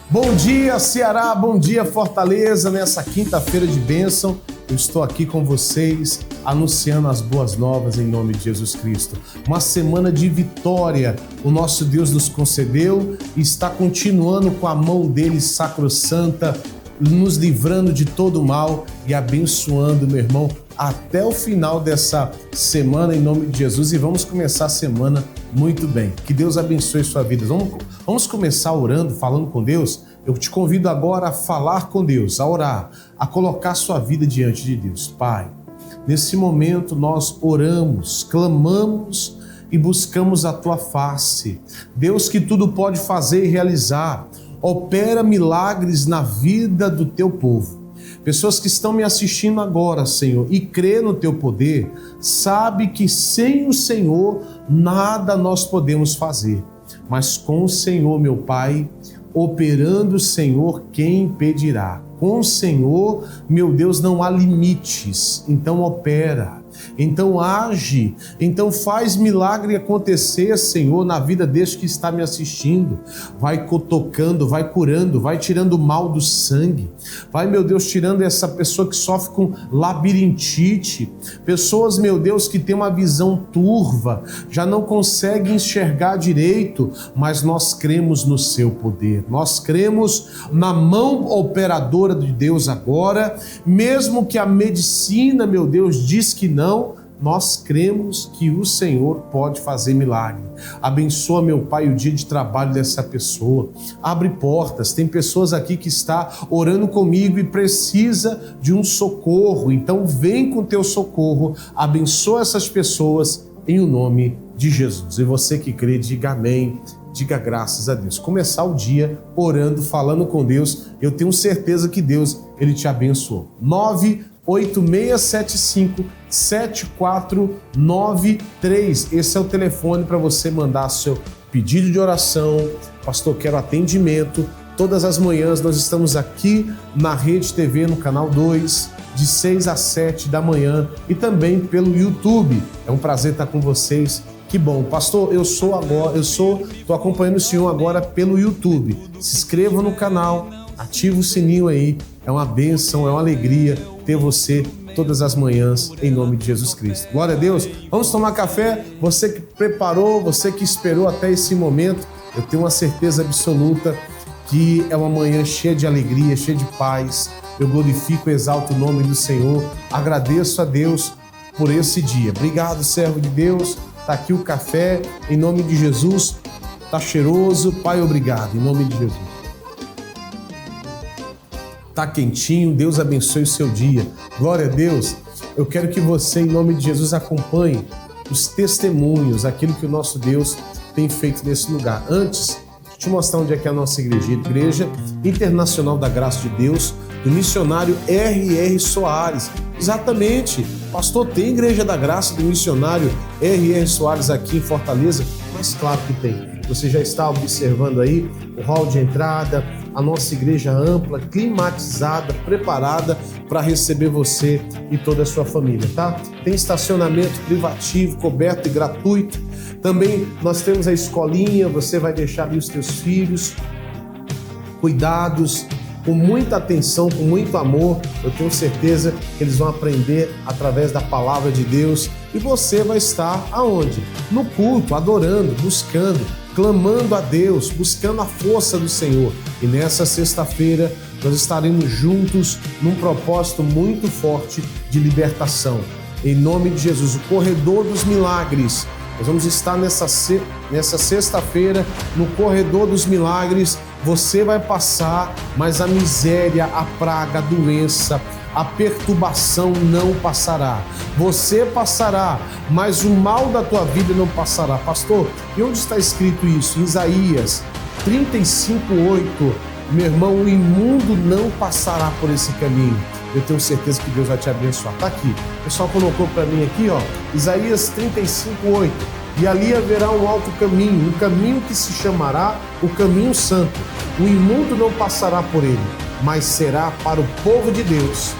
Bom dia, Ceará, bom dia, Fortaleza. Nessa quinta-feira de bênção, eu estou aqui com vocês, anunciando as boas novas em nome de Jesus Cristo. Uma semana de vitória, o nosso Deus nos concedeu e está continuando com a mão dele sacrossanta, nos livrando de todo mal e abençoando, meu irmão, até o final dessa semana em nome de Jesus. E vamos começar a semana muito bem. Que Deus abençoe sua vida. Vamos começar orando, falando com Deus. Eu te convido agora a falar com Deus, a orar, a colocar sua vida diante de Deus. Pai, nesse momento nós oramos, clamamos e buscamos a tua face. Deus que tudo pode fazer e realizar, opera milagres na vida do teu povo. Pessoas que estão me assistindo agora, Senhor, e crê no teu poder, sabe que sem o Senhor nada nós podemos fazer. Mas com o Senhor, meu Pai, operando o Senhor, quem impedirá? Com o Senhor, meu Deus, não há limites. Então opera, então age, então faz milagre acontecer, Senhor, na vida deste que está me assistindo. Vai tocando, vai curando, vai tirando o mal do sangue. Vai, meu Deus, tirando essa pessoa que sofre com labirintite. Pessoas, meu Deus, que tem uma visão turva, já não conseguem enxergar direito, mas nós cremos no seu poder. Nós cremos na mão operadora de Deus agora, mesmo que a medicina, meu Deus, diz que não, nós cremos que o Senhor pode fazer milagre. Abençoa, meu Pai, o dia de trabalho dessa pessoa. Abre portas. Tem pessoas aqui que está orando comigo e precisa de um socorro. Então vem com teu socorro. Abençoa essas pessoas em o nome de Jesus. E você que crê, diga amém. Diga graças a Deus. Começar o dia orando, falando com Deus. Eu tenho certeza que Deus, Ele te abençoou. 98675-7493. Esse é o telefone para você mandar seu pedido de oração. Pastor, quero atendimento. Todas as manhãs nós estamos aqui na Rede TV, no Canal 2, de 6 às 7 da manhã e também pelo YouTube. É um prazer estar com vocês. Que bom, pastor, estou acompanhando o senhor agora pelo YouTube. Se inscreva no canal, ativa o sininho aí. É uma bênção, é uma alegria ter você todas as manhãs, em nome de Jesus Cristo. Glória a Deus. Vamos tomar café? Você que preparou, você que esperou até esse momento, eu tenho uma certeza absoluta que é uma manhã cheia de alegria, cheia de paz. Eu glorifico e exalto o nome do Senhor. Agradeço a Deus por esse dia. Obrigado, servo de Deus. Está aqui o café, em nome de Jesus. Está cheiroso. Pai, obrigado, em nome de Jesus. Está quentinho. Deus abençoe o seu dia. Glória a Deus. Eu quero que você, em nome de Jesus, acompanhe os testemunhos, aquilo que o nosso Deus tem feito nesse lugar. Antes, deixa eu te mostrar onde é que é a nossa igreja. Igreja Internacional da Graça de Deus, do missionário R.R. Soares. Exatamente. Pastor, tem Igreja da Graça do missionário R.R. Soares aqui em Fortaleza? Mas claro que tem. Você já está observando aí o hall de entrada, a nossa igreja ampla, climatizada, preparada para receber você e toda a sua família, tá? Tem estacionamento privativo, coberto e gratuito. Também nós temos a escolinha, você vai deixar ali os teus filhos cuidados, com muita atenção, com muito amor. Eu tenho certeza que eles vão aprender através da palavra de Deus e você vai estar aonde? No culto, adorando, buscando, clamando a Deus, buscando a força do Senhor. E nessa sexta-feira nós estaremos juntos num propósito muito forte de libertação. Em nome de Jesus, o corredor dos milagres. Nós vamos estar nessa sexta-feira no corredor dos milagres. Você vai passar, mas a miséria, a praga, a doença, a perturbação não passará. Você passará, mas o mal da tua vida não passará. Pastor, e onde está escrito isso? Em Isaías 35:8. Meu irmão, o imundo não passará por esse caminho. Eu tenho certeza que Deus vai te abençoar. Está aqui. O pessoal colocou para mim aqui, ó, Isaías 35:8. E ali haverá um alto caminho, um caminho que se chamará o caminho santo. O imundo não passará por ele, mas será para o povo de Deus.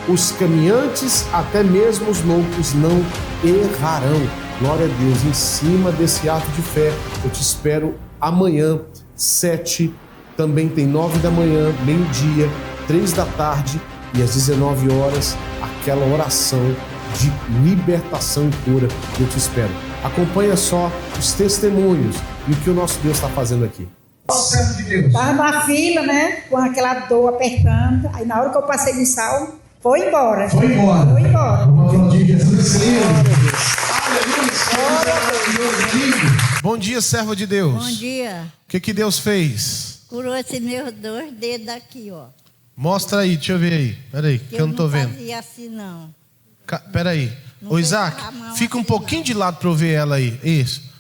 Os caminhantes, até mesmo os loucos, não errarão. Glória a Deus. Em cima desse ato de fé, eu te espero amanhã, 7 Também tem 9 da manhã, meio-dia, 3 da tarde e às 19 horas, aquela oração de libertação e cura. Eu te espero. Acompanha só os testemunhos e o que o nosso Deus está fazendo aqui. Estava numa fila, né? Com aquela dor apertando. Aí na hora que eu passei no sal, foi embora. Foi embora. Vamos aplaudir Jesus. Bom dia, servo de Deus. Bom dia. O que Deus fez? Curou esses meus 2 dedos aqui, ó. Mostra aí, deixa eu ver aí. Peraí, que eu não tô vendo. Não fazia assim, não. Peraí. Ô Isaac, fica um pouquinho de lado pra eu ver ela aí. Isso.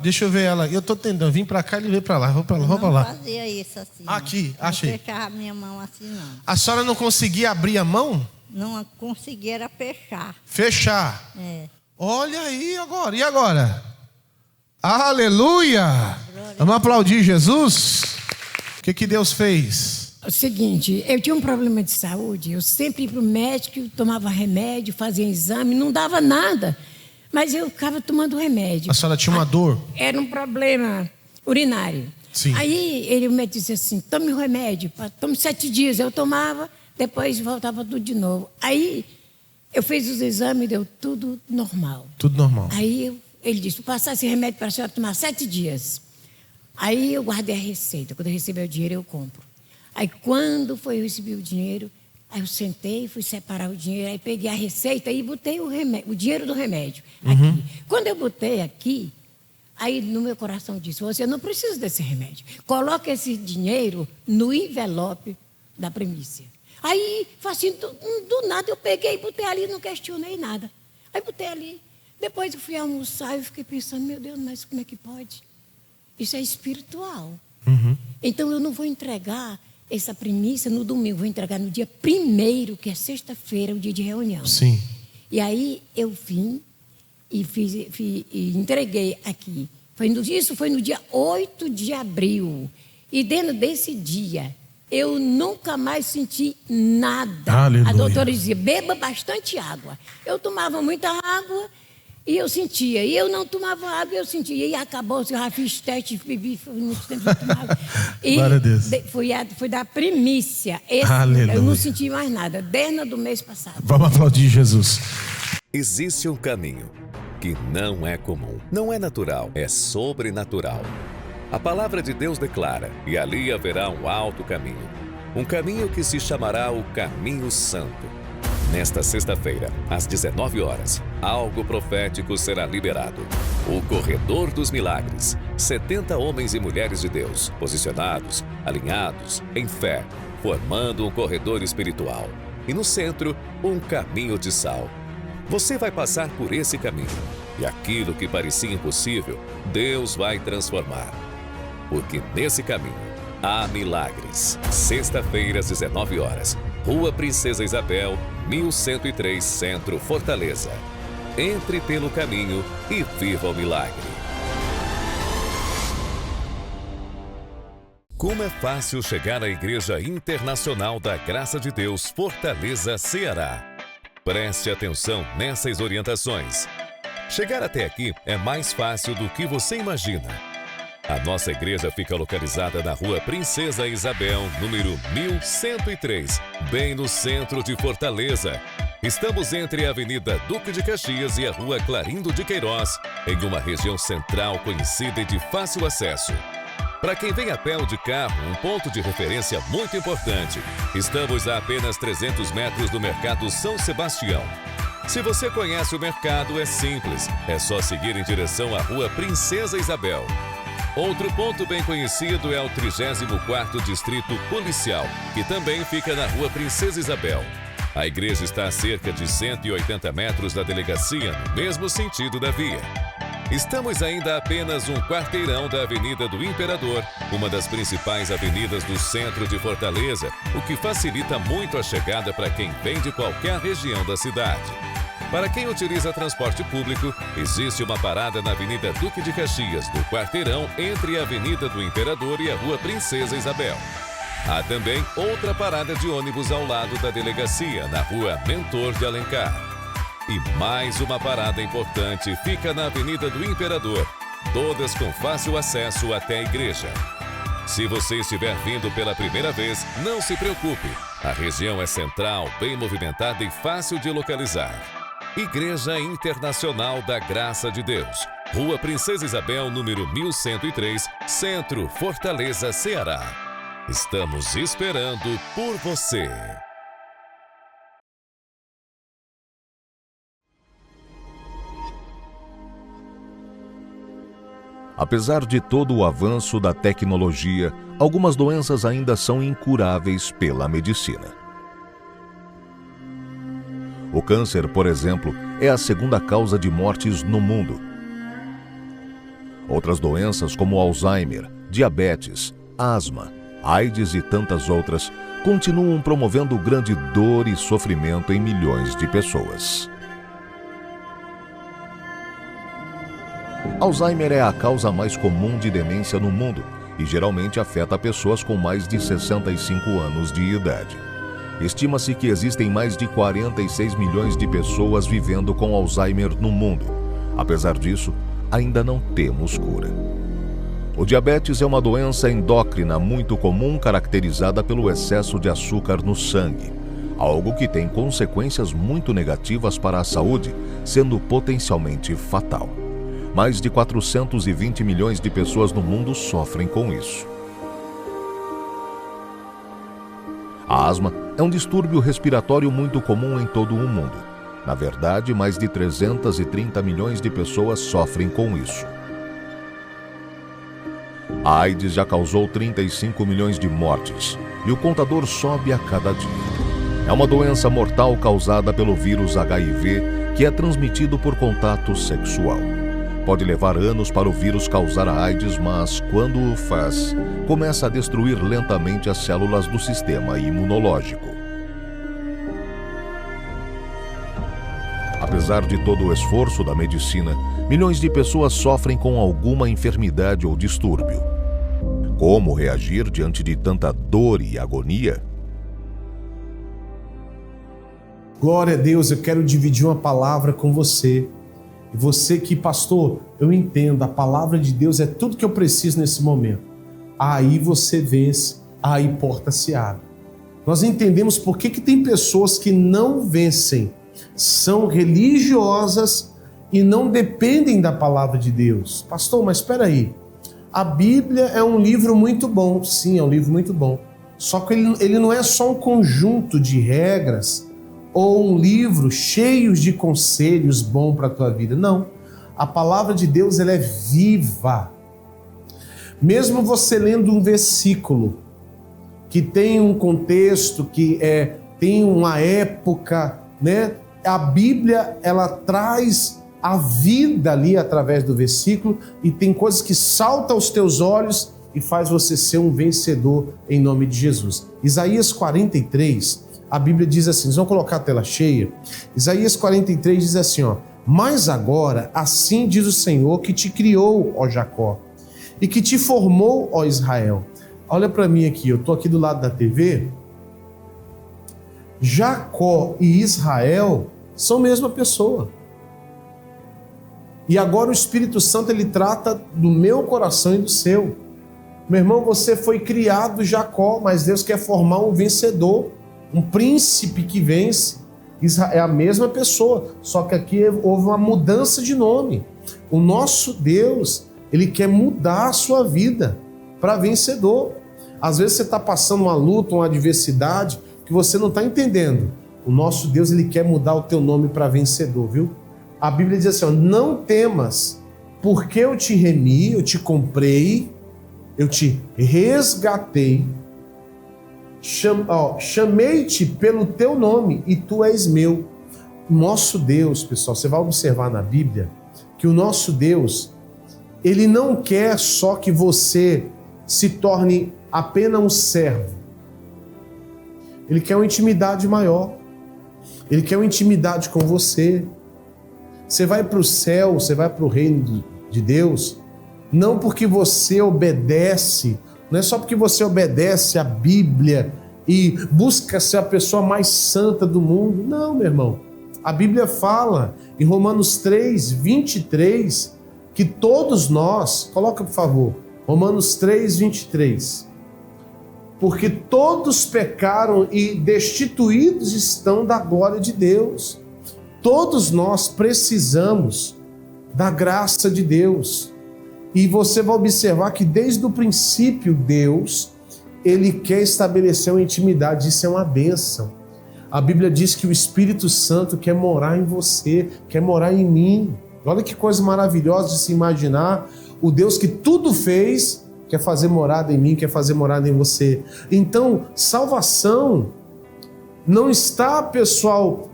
Deixa eu ver ela. Eu tô tentando vir pra cá e ele veio pra lá. Vou pra lá. Não fazia isso assim. Aqui, achei. Não fechava a minha mão assim, não. A senhora não conseguia abrir a mão? Não conseguia era fechar. Fechar? É. Olha aí agora. E agora? Aleluia! Vamos aplaudir Jesus? O que Deus fez? O seguinte, eu tinha um problema de saúde. Eu sempre ia para o médico, tomava remédio, fazia exame, não dava nada. Mas eu ficava tomando remédio. A senhora tinha uma dor? Era um problema urinário. Sim. Aí o médico disse assim, tome o remédio, tome 7 dias. Eu tomava, depois voltava tudo de novo. Aí eu fiz os exames, deu tudo normal. Tudo normal. Aí ele disse, vou passar esse remédio para a senhora tomar 7 dias. Aí eu guardei a receita. Quando eu receber o dinheiro, eu compro. Aí quando eu recebi o dinheiro, aí eu sentei, fui separar o dinheiro, aí peguei a receita e botei o dinheiro do remédio aqui. Quando eu botei aqui, aí no meu coração disse, você não precisa desse remédio. Coloca esse dinheiro no envelope da primícia. Aí, assim, do nada eu peguei e botei ali, não questionei nada. Aí botei ali. Depois eu fui almoçar e fiquei pensando, meu Deus, mas como é que pode? Isso é espiritual. Então eu não vou entregar essa primícia no domingo, vou entregar no dia 1º, que é sexta-feira, o dia de reunião. Sim. E aí eu vim e entreguei aqui. Isso foi no dia 8 de abril. E dentro desse dia, eu nunca mais senti nada. Aleluia. A doutora dizia, beba bastante água. Eu tomava muita água e eu sentia. E eu não tomava água e eu sentia. E acabou, eu já fiz teste, bebi, foi muito tempo sem tomar água. E glória a Deus. Foi da primícia. Aleluia. Eu não senti mais nada, desde do mês passado. Vamos aplaudir Jesus. Existe um caminho que não é comum, não é natural, é sobrenatural. A palavra de Deus declara, e ali haverá um alto caminho. Um caminho que se chamará o Caminho Santo. Nesta sexta-feira, às 19 horas, algo profético será liberado. O Corredor dos Milagres. 70 homens e mulheres de Deus, posicionados, alinhados, em fé, formando um corredor espiritual. E no centro, um caminho de sal. Você vai passar por esse caminho. E aquilo que parecia impossível, Deus vai transformar. Porque nesse caminho há milagres. Sexta-feira, às 19 horas, Rua Princesa Isabel, 1103, Centro, Fortaleza. Entre pelo caminho e viva o milagre. Como é fácil chegar à Igreja Internacional da Graça de Deus, Fortaleza, Ceará. Preste atenção nessas orientações. Chegar até aqui é mais fácil do que você imagina. A nossa igreja fica localizada na Rua Princesa Isabel, número 1103, bem no centro de Fortaleza. Estamos entre a Avenida Duque de Caxias e a Rua Clarindo de Queiroz, em uma região central conhecida e de fácil acesso. Para quem vem a pé ou de carro, um ponto de referência muito importante. Estamos a apenas 300 metros do Mercado São Sebastião. Se você conhece o mercado, é simples. É só seguir em direção à Rua Princesa Isabel. Outro ponto bem conhecido é o 34º Distrito Policial, que também fica na Rua Princesa Isabel. A igreja está a cerca de 180 metros da delegacia, no mesmo sentido da via. Estamos ainda a apenas um quarteirão da Avenida do Imperador, uma das principais avenidas do centro de Fortaleza, o que facilita muito a chegada para quem vem de qualquer região da cidade. Para quem utiliza transporte público, existe uma parada na Avenida Duque de Caxias, no quarteirão entre a Avenida do Imperador e a Rua Princesa Isabel. Há também outra parada de ônibus ao lado da delegacia, na Rua Mentor de Alencar. E mais uma parada importante fica na Avenida do Imperador, todas com fácil acesso até a igreja. Se você estiver vindo pela primeira vez, não se preocupe. A região é central, bem movimentada e fácil de localizar. Igreja Internacional da Graça de Deus. Rua Princesa Isabel, número 1103, Centro, Fortaleza, Ceará. Estamos esperando por você. Apesar de todo o avanço da tecnologia, algumas doenças ainda são incuráveis pela medicina. O câncer, por exemplo, é a segunda causa de mortes no mundo. Outras doenças como Alzheimer, diabetes, asma, AIDS e tantas outras continuam promovendo grande dor e sofrimento em milhões de pessoas. Alzheimer é a causa mais comum de demência no mundo e geralmente afeta pessoas com mais de 65 anos de idade. Estima-se que existem mais de 46 milhões de pessoas vivendo com Alzheimer no mundo. Apesar disso, ainda não temos cura. O diabetes é uma doença endócrina muito comum caracterizada pelo excesso de açúcar no sangue, algo que tem consequências muito negativas para a saúde, sendo potencialmente fatal. Mais de 420 milhões de pessoas no mundo sofrem com isso. A asma é um distúrbio respiratório muito comum em todo o mundo. Na verdade, mais de 330 milhões de pessoas sofrem com isso. A AIDS já causou 35 milhões de mortes e o contador sobe a cada dia. É uma doença mortal causada pelo vírus HIV que é transmitido por contato sexual. Pode levar anos para o vírus causar a AIDS, mas quando o faz, começa a destruir lentamente as células do sistema imunológico. Apesar de todo o esforço da medicina, milhões de pessoas sofrem com alguma enfermidade ou distúrbio. Como reagir diante de tanta dor e agonia? Glória a Deus, eu quero dividir uma palavra com você. E você que, pastor, eu entendo, a palavra de Deus é tudo que eu preciso nesse momento. Aí você vence, aí porta se abre. Nós entendemos por que tem pessoas que não vencem, são religiosas e não dependem da palavra de Deus. Pastor, mas espera aí, a Bíblia é um livro muito bom. Sim, é um livro muito bom. Só que ele não é só um conjunto de regras ou um livro cheio de conselhos bom para a tua vida. Não. A palavra de Deus, ela é viva. Mesmo você lendo um versículo que tem um contexto, que tem uma época, né? A Bíblia, ela traz a vida ali através do versículo e tem coisas que saltam aos teus olhos e faz você ser um vencedor em nome de Jesus. Isaías 43, a Bíblia diz assim, vocês vão colocar a tela cheia. Isaías 43 diz assim, ó: mas agora, assim diz o Senhor que te criou, ó Jacó, e que te formou, ó Israel. Olha para mim aqui, eu estou aqui do lado da TV. Jacó e Israel são a mesma pessoa. E agora o Espírito Santo, ele trata do meu coração e do seu. Meu irmão, você foi criado Jacó, mas Deus quer formar um vencedor, um príncipe que vence. É a mesma pessoa, só que aqui houve uma mudança de nome. O nosso Deus, ele quer mudar a sua vida para vencedor. Às vezes você está passando uma luta, uma adversidade que você não está entendendo. O nosso Deus, ele quer mudar o teu nome para vencedor, viu? A Bíblia diz assim, ó, não temas, porque eu te remi, eu te comprei, eu te resgatei, chamei-te pelo teu nome e tu és meu. Nosso Deus, pessoal, você vai observar na Bíblia que o nosso Deus, ele não quer só que você se torne apenas um servo. Ele quer uma intimidade maior. Ele quer uma intimidade com você. Você vai para o céu, você vai para o reino de Deus, não porque você obedece, não é só porque você obedece a Bíblia e busca ser a pessoa mais santa do mundo. Não, meu irmão. A Bíblia fala em Romanos 3, 23, que todos nós, coloca por favor, Romanos 3, 23. Porque todos pecaram e destituídos estão da glória de Deus. Todos nós precisamos da graça de Deus. E você vai observar que desde o princípio Deus, Ele quer estabelecer uma intimidade. Isso é uma bênção. A Bíblia diz que o Espírito Santo quer morar em você, quer morar em mim. Olha que coisa maravilhosa de se imaginar. O Deus que tudo fez quer fazer morada em mim, quer fazer morada em você. Então, salvação não está, pessoal,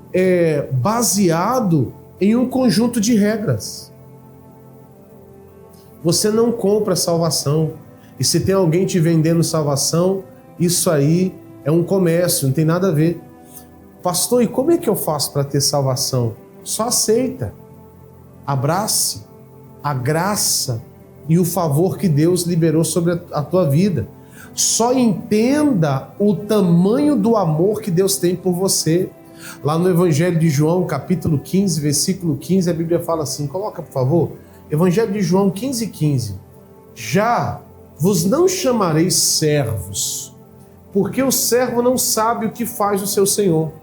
baseado em um conjunto de regras. Você não compra salvação. E se tem alguém te vendendo salvação, isso aí é um comércio, não tem nada a ver. Pastor, e como é que eu faço para ter salvação? Só aceita. Abrace a graça e o favor que Deus liberou sobre a tua vida. Só entenda o tamanho do amor que Deus tem por você. Lá no Evangelho de João, capítulo 15, versículo 15, a Bíblia fala assim, coloca por favor, Evangelho de João 15, 15. Já vos não chamareis servos, porque o servo não sabe o que faz o seu senhor,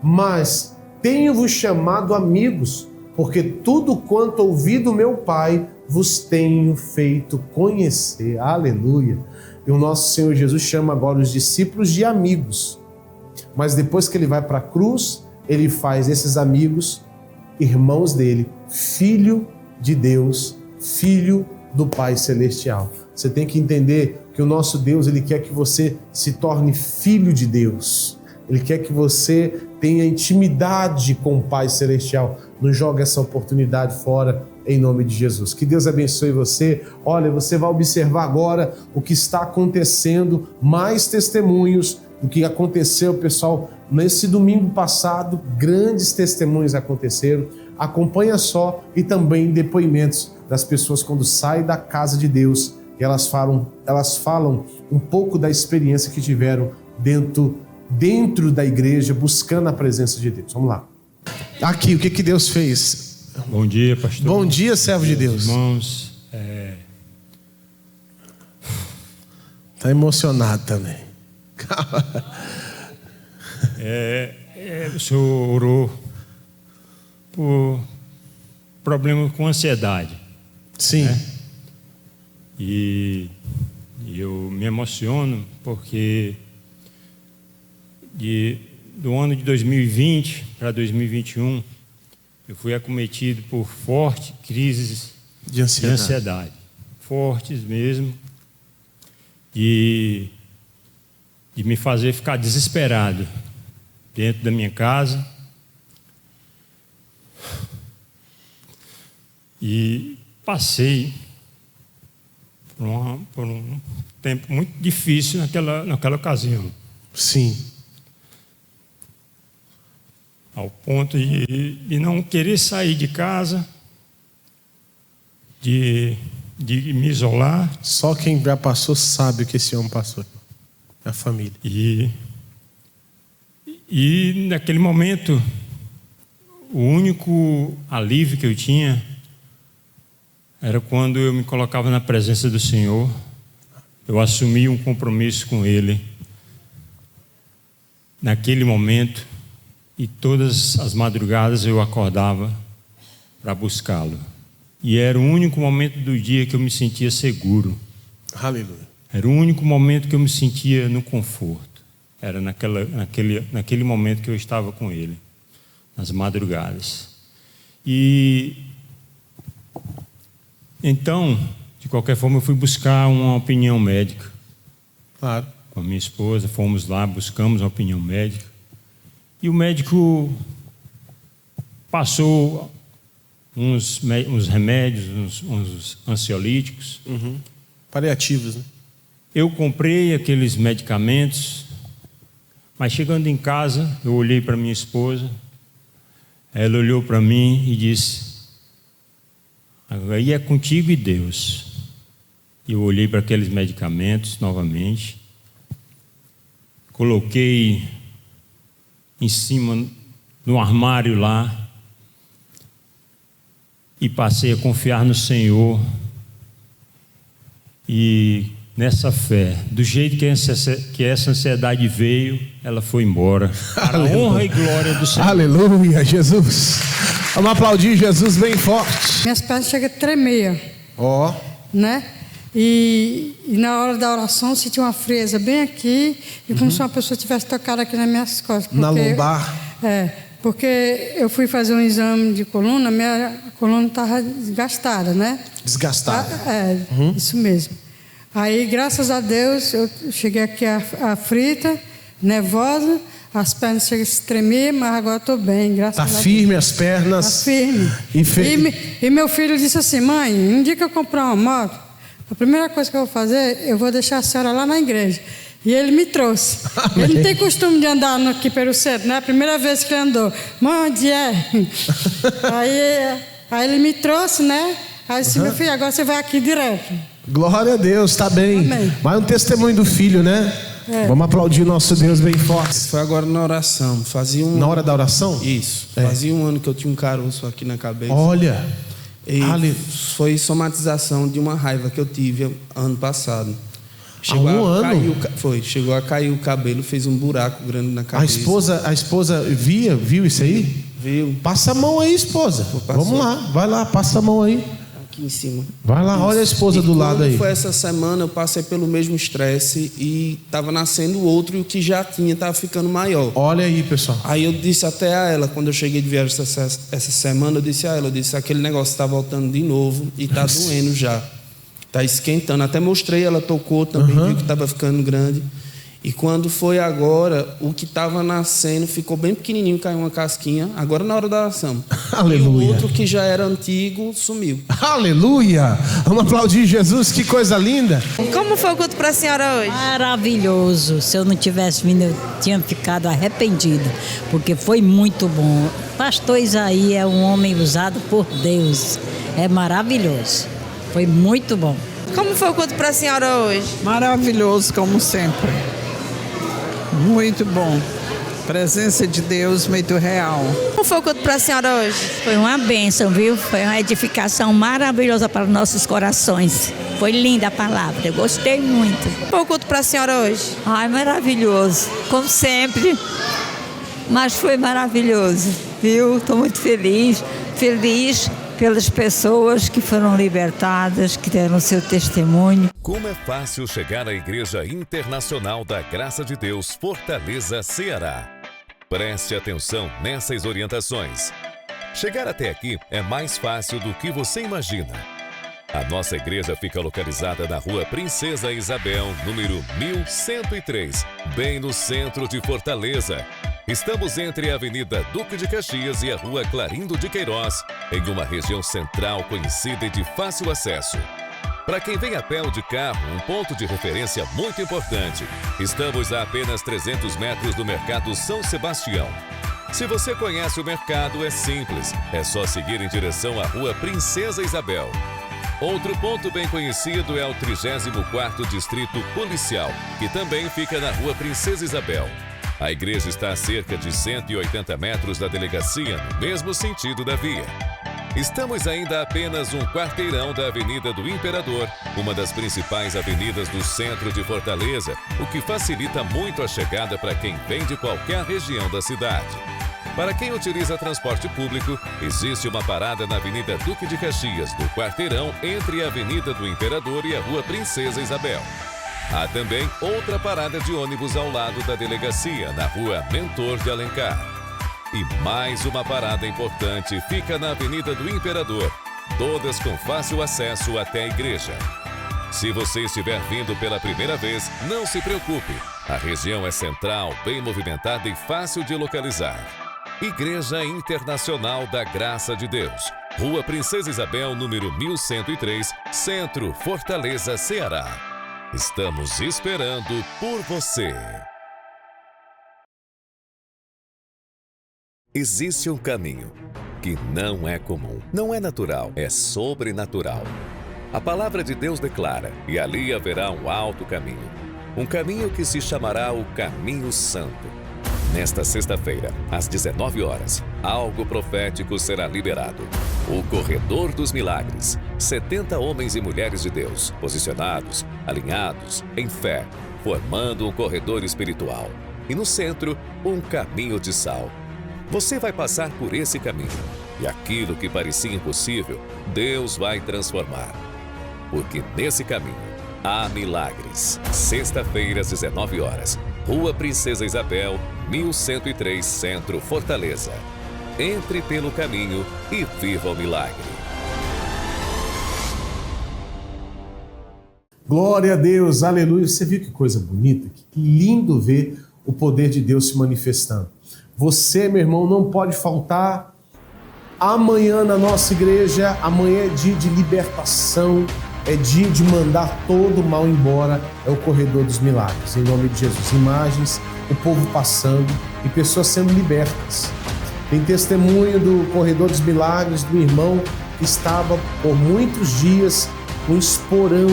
mas tenho-vos chamado amigos, porque tudo quanto ouvi do meu Pai vos tenho feito conhecer. Aleluia! E o nosso Senhor Jesus chama agora os discípulos de amigos. Mas depois que ele vai para a cruz, ele faz esses amigos irmãos dele, filho de Deus, filho do Pai Celestial. Você tem que entender que o nosso Deus, ele quer que você se torne filho de Deus. Ele quer que você tenha intimidade com o Pai Celestial. Não joga essa oportunidade fora, em nome de Jesus. Que Deus abençoe você. Olha, você vai observar agora o que está acontecendo, mais testemunhos do que aconteceu, pessoal. Nesse domingo passado, grandes testemunhos aconteceram. Acompanha só e também depoimentos das pessoas quando saem da casa de Deus. E elas falam um pouco da experiência que tiveram dentro da igreja, buscando a presença de Deus. Vamos lá. Aqui, o que Deus fez? Bom dia, pastor. Bom dia, servo de Deus. Irmãos, Está emocionado também. O senhor orou por problema com ansiedade. Sim. Né? E eu me emociono porque do ano de 2020 para 2021 eu fui acometido por fortes crises de ansiedade. Fortes mesmo. De me fazer ficar desesperado dentro da minha casa. E passei por um tempo muito difícil naquela ocasião. Sim. Ao ponto de não querer sair de casa, de me isolar. Só quem já passou sabe o que esse homem passou. A família. E naquele momento, o único alívio que eu tinha era quando eu me colocava na presença do Senhor. Eu assumi um compromisso com Ele naquele momento, e todas as madrugadas eu acordava para buscá-lo. E era o único momento do dia que eu me sentia seguro. Aleluia. Era o único momento que eu me sentia no conforto. Era naquele momento que eu estava com Ele, nas madrugadas. E então, de qualquer forma, eu fui buscar uma opinião médica. Claro. Com a minha esposa, fomos lá, buscamos uma opinião médica. E o médico passou uns remédios, uns ansiolíticos. Uhum. Paliativos, né? Eu comprei aqueles medicamentos, mas chegando em casa, eu olhei para minha esposa, ela olhou para mim e disse: aí é contigo e Deus. E eu olhei para aqueles medicamentos novamente, coloquei em cima no armário lá e passei a confiar no Senhor. E nessa fé, do jeito que essa ansiedade veio, ela foi embora. Para a honra e glória do Senhor. Aleluia, Jesus. Vamos aplaudir Jesus bem forte. Minhas pernas chegam a tremer. Ó. Né? E na hora da oração sentia uma frieza bem aqui e como se uma pessoa tivesse tocado aqui nas minhas costas. Na lombar. Porque eu fui fazer um exame de coluna, minha coluna estava desgastada, né? Desgastada. Isso mesmo. Aí, graças a Deus, eu cheguei aqui aflita, nervosa, as pernas chegam a se tremer, mas agora estou bem, graças a Deus. Está firme as pernas. Está firme. E meu filho disse assim: mãe, um dia que eu comprar uma moto, a primeira coisa que eu vou fazer, eu vou deixar a senhora lá na igreja. E ele me trouxe. Amém. Ele não tem costume de andar aqui pelo centro, né? A primeira vez que ele andou. Mãe, onde é? Aí ele me trouxe, né? Aí eu disse: meu filho, agora você vai aqui direto. Glória a Deus, está bem. Amém. Mais um testemunho do filho, né? Vamos aplaudir nosso Deus bem forte. Foi agora na oração. Na hora da oração? Isso. Fazia um ano que eu tinha um caroço aqui na cabeça. Olha. E foi somatização de uma raiva que eu tive ano passado. Chegou a cair o cabelo, fez um buraco grande na cabeça. A esposa viu isso aí? Viu. Passa a mão aí, esposa. Vamos lá, vai lá, passa a mão aí. Aqui em cima. Vai lá, olha a esposa do lado aí. Foi essa semana, eu passei pelo mesmo estresse e estava nascendo outro e o que já tinha estava ficando maior. Olha aí, pessoal. Aí eu disse até a ela, quando eu cheguei de viagem essa semana, eu disse a ela, aquele negócio está voltando de novo e está doendo já. Está esquentando. Até mostrei, ela tocou também, viu que estava ficando grande. E quando foi agora, o que estava nascendo ficou bem pequenininho, caiu uma casquinha. Agora na hora da oração. Aleluia. E o outro que já era antigo sumiu. Aleluia. Vamos aplaudir Jesus, que coisa linda. Como foi o culto para a senhora hoje? Maravilhoso. Se eu não tivesse vindo, eu tinha ficado arrependido, porque foi muito bom. Pastor Isaí é um homem usado por Deus. É maravilhoso. Foi muito bom. Como foi o culto para a senhora hoje? Maravilhoso, como sempre. Muito bom. Presença de Deus muito real. Como foi o culto para a senhora hoje? Foi uma bênção, viu? Foi uma edificação maravilhosa para nossos corações. Foi linda a palavra, eu gostei muito. Como foi o culto para a senhora hoje? Ai, maravilhoso, como sempre. Mas foi maravilhoso, viu? Estou muito feliz pelas pessoas que foram libertadas, que deram seu testemunho. Como é fácil chegar à Igreja Internacional da Graça de Deus, Fortaleza, Ceará. Preste atenção nessas orientações. Chegar até aqui é mais fácil do que você imagina. A nossa igreja fica localizada na Rua Princesa Isabel, número 1103, bem no centro de Fortaleza. Estamos entre a Avenida Duque de Caxias e a Rua Clarindo de Queiroz, em uma região central conhecida e de fácil acesso. Para quem vem a pé ou de carro, um ponto de referência muito importante. Estamos a apenas 300 metros do Mercado São Sebastião. Se você conhece o mercado, é simples. É só seguir em direção à Rua Princesa Isabel. Outro ponto bem conhecido é o 34º Distrito Policial, que também fica na Rua Princesa Isabel. A igreja está a cerca de 180 metros da delegacia, no mesmo sentido da via. Estamos ainda a apenas um quarteirão da Avenida do Imperador, uma das principais avenidas do centro de Fortaleza, o que facilita muito a chegada para quem vem de qualquer região da cidade. Para quem utiliza transporte público, existe uma parada na Avenida Duque de Caxias, no quarteirão entre a Avenida do Imperador e a Rua Princesa Isabel. Há também outra parada de ônibus ao lado da delegacia, na Rua Mentor de Alencar. E mais uma parada importante fica na Avenida do Imperador, todas com fácil acesso até a igreja. Se você estiver vindo pela primeira vez, não se preocupe. A região é central, bem movimentada e fácil de localizar. Igreja Internacional da Graça de Deus, Rua Princesa Isabel, número 1103, Centro, Fortaleza, Ceará. Estamos esperando por você. Existe um caminho que não é comum, não é natural, é sobrenatural. A palavra de Deus declara, e ali haverá um alto caminho. Um caminho que se chamará o Caminho Santo. Nesta sexta-feira, às 19 horas, algo profético será liberado. O Corredor dos Milagres. 70 homens e mulheres de Deus, posicionados, alinhados, em fé, formando um corredor espiritual. E no centro, um caminho de sal. Você vai passar por esse caminho. E aquilo que parecia impossível, Deus vai transformar. Porque nesse caminho há milagres. Sexta-feira, às 19 horas, Rua Princesa Isabel, 1103, Centro, Fortaleza. Entre pelo caminho e viva o milagre. Glória a Deus, aleluia. Você viu que coisa bonita? Que lindo ver o poder de Deus se manifestando. Você, meu irmão, não pode faltar amanhã na nossa igreja. Amanhã é dia de libertação, é dia de mandar todo o mal embora. É o Corredor dos Milagres, em nome de Jesus. Imagens, o povo passando e pessoas sendo libertas. Tem testemunho do Corredor dos Milagres, do irmão que estava por muitos dias com um esporão,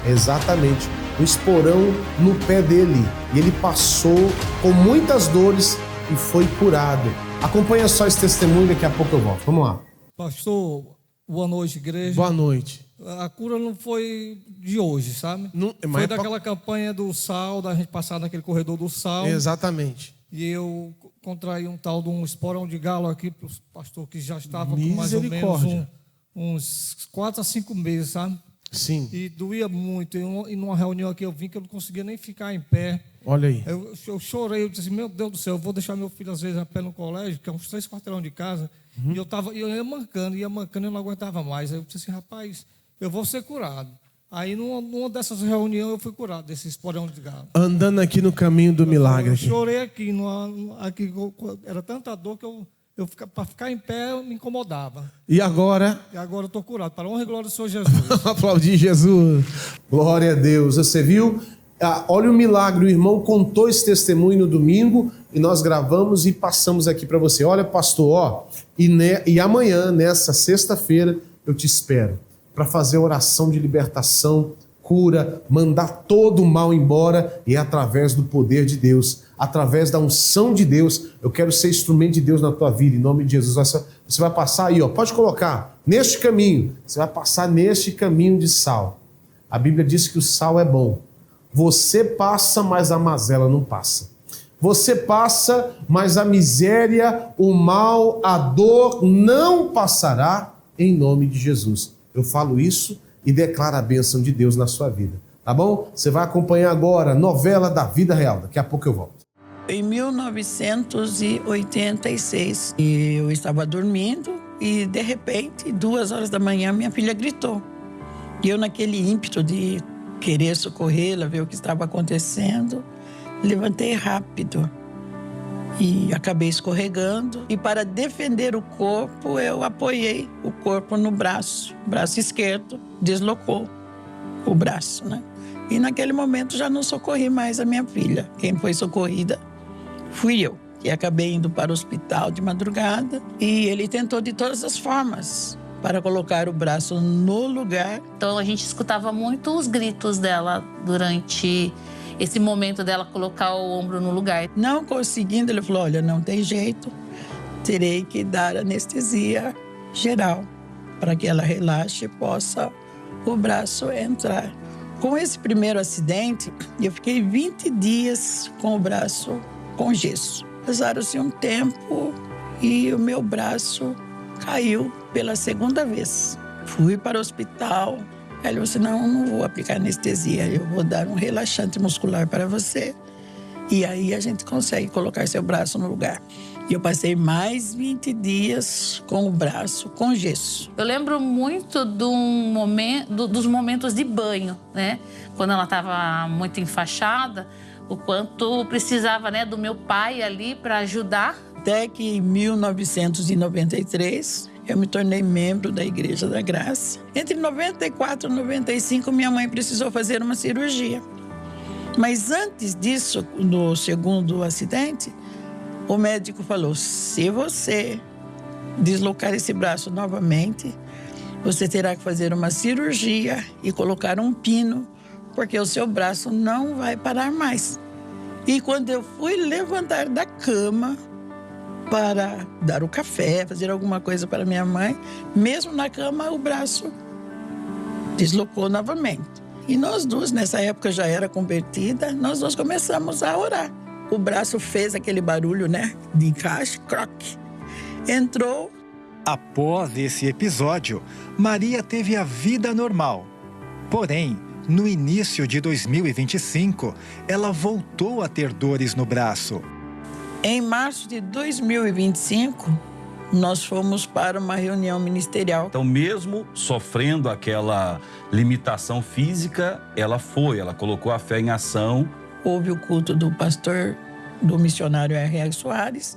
exatamente, um esporão no pé dele. E ele passou com muitas dores e foi curado. Acompanha só esse testemunho, daqui a pouco eu volto. Vamos lá. Pastor, boa noite, igreja. Boa noite. A cura não foi de hoje, sabe? Não, foi daquela campanha do sal, da gente passar naquele corredor do sal. Exatamente. E eu contraí um tal de um esporão de galo aqui para o pastor que já estava com mais ou menos uns 4 a 5 meses, sabe? Sim. E doía muito. E numa reunião aqui eu vim que eu não conseguia nem ficar em pé. Olha aí. Eu chorei, eu disse assim, meu Deus do céu, eu vou deixar meu filho às vezes a pé no colégio, que é uns 3 quarteirão de casa. E eu ia mancando, eu não aguentava mais. Aí eu disse assim, rapaz, eu vou ser curado. Aí numa dessas reuniões eu fui curado, desse esporão de galo. Andando aqui no caminho do milagre. Eu chorei aqui, era tanta dor que eu para ficar em pé eu me incomodava. E agora? E agora eu estou curado. Para a honra e glória do Senhor Jesus. Aplaudir Jesus. Glória a Deus. Você viu? Olha o milagre. O irmão contou esse testemunho no domingo e nós gravamos e passamos aqui para você. Olha, pastor, e amanhã, nessa sexta-feira, eu te espero para fazer oração de libertação, cura, mandar todo o mal embora, e através do poder de Deus, através da unção de Deus, eu quero ser instrumento de Deus na tua vida, em nome de Jesus. Você vai passar aí, pode colocar, neste caminho, você vai passar neste caminho de sal. A Bíblia diz que o sal é bom. Você passa, mas a mazela não passa. Você passa, mas a miséria, o mal, a dor não passará, em nome de Jesus. Eu falo isso e declaro a bênção de Deus na sua vida, tá bom? Você vai acompanhar agora a novela da vida real. Daqui a pouco eu volto. Em 1986, eu estava dormindo e, de repente, 2 horas da manhã, minha filha gritou. E eu, naquele ímpeto de querer socorrê-la, ver o que estava acontecendo, levantei rápido e acabei escorregando. E, para defender o corpo, eu apoiei o corpo no braço. O braço esquerdo deslocou o braço, né? E, naquele momento, já não socorri mais a minha filha. Quem foi socorrida fui eu, que acabei indo para o hospital de madrugada. E ele tentou de todas as formas para colocar o braço no lugar. Então, a gente escutava muito os gritos dela durante esse momento dela colocar o ombro no lugar. Não conseguindo, ele falou, olha, não tem jeito, terei que dar anestesia geral para que ela relaxe e possa o braço entrar. Com esse primeiro acidente, eu fiquei 20 dias com o braço com gesso. Passaram-se um tempo e o meu braço caiu pela segunda vez. Fui para o hospital. Ele falou assim, não vou aplicar anestesia, eu vou dar um relaxante muscular para você. E aí a gente consegue colocar seu braço no lugar. E eu passei mais 20 dias com o braço com gesso. Eu lembro muito dos momentos de banho, né? Quando ela estava muito enfaixada, o quanto precisava, né, do meu pai ali para ajudar. Até que em 1993... eu me tornei membro da Igreja da Graça. Entre 94 e 95, minha mãe precisou fazer uma cirurgia. Mas antes disso, no segundo acidente, o médico falou, se você deslocar esse braço novamente, você terá que fazer uma cirurgia e colocar um pino, porque o seu braço não vai parar mais. E quando eu fui levantar da cama para dar o café, fazer alguma coisa para minha mãe, mesmo na cama, o braço deslocou novamente. E nós duas, nessa época já era convertida, nós duas começamos a orar. O braço fez aquele barulho, né, de encaixe, croque. Entrou. Após esse episódio, Maria teve a vida normal. Porém, no início de 2025, ela voltou a ter dores no braço. Em março de 2025, nós fomos para uma reunião ministerial. Então, mesmo sofrendo aquela limitação física, ela colocou a fé em ação. Houve o culto do pastor, do missionário R.R. Soares,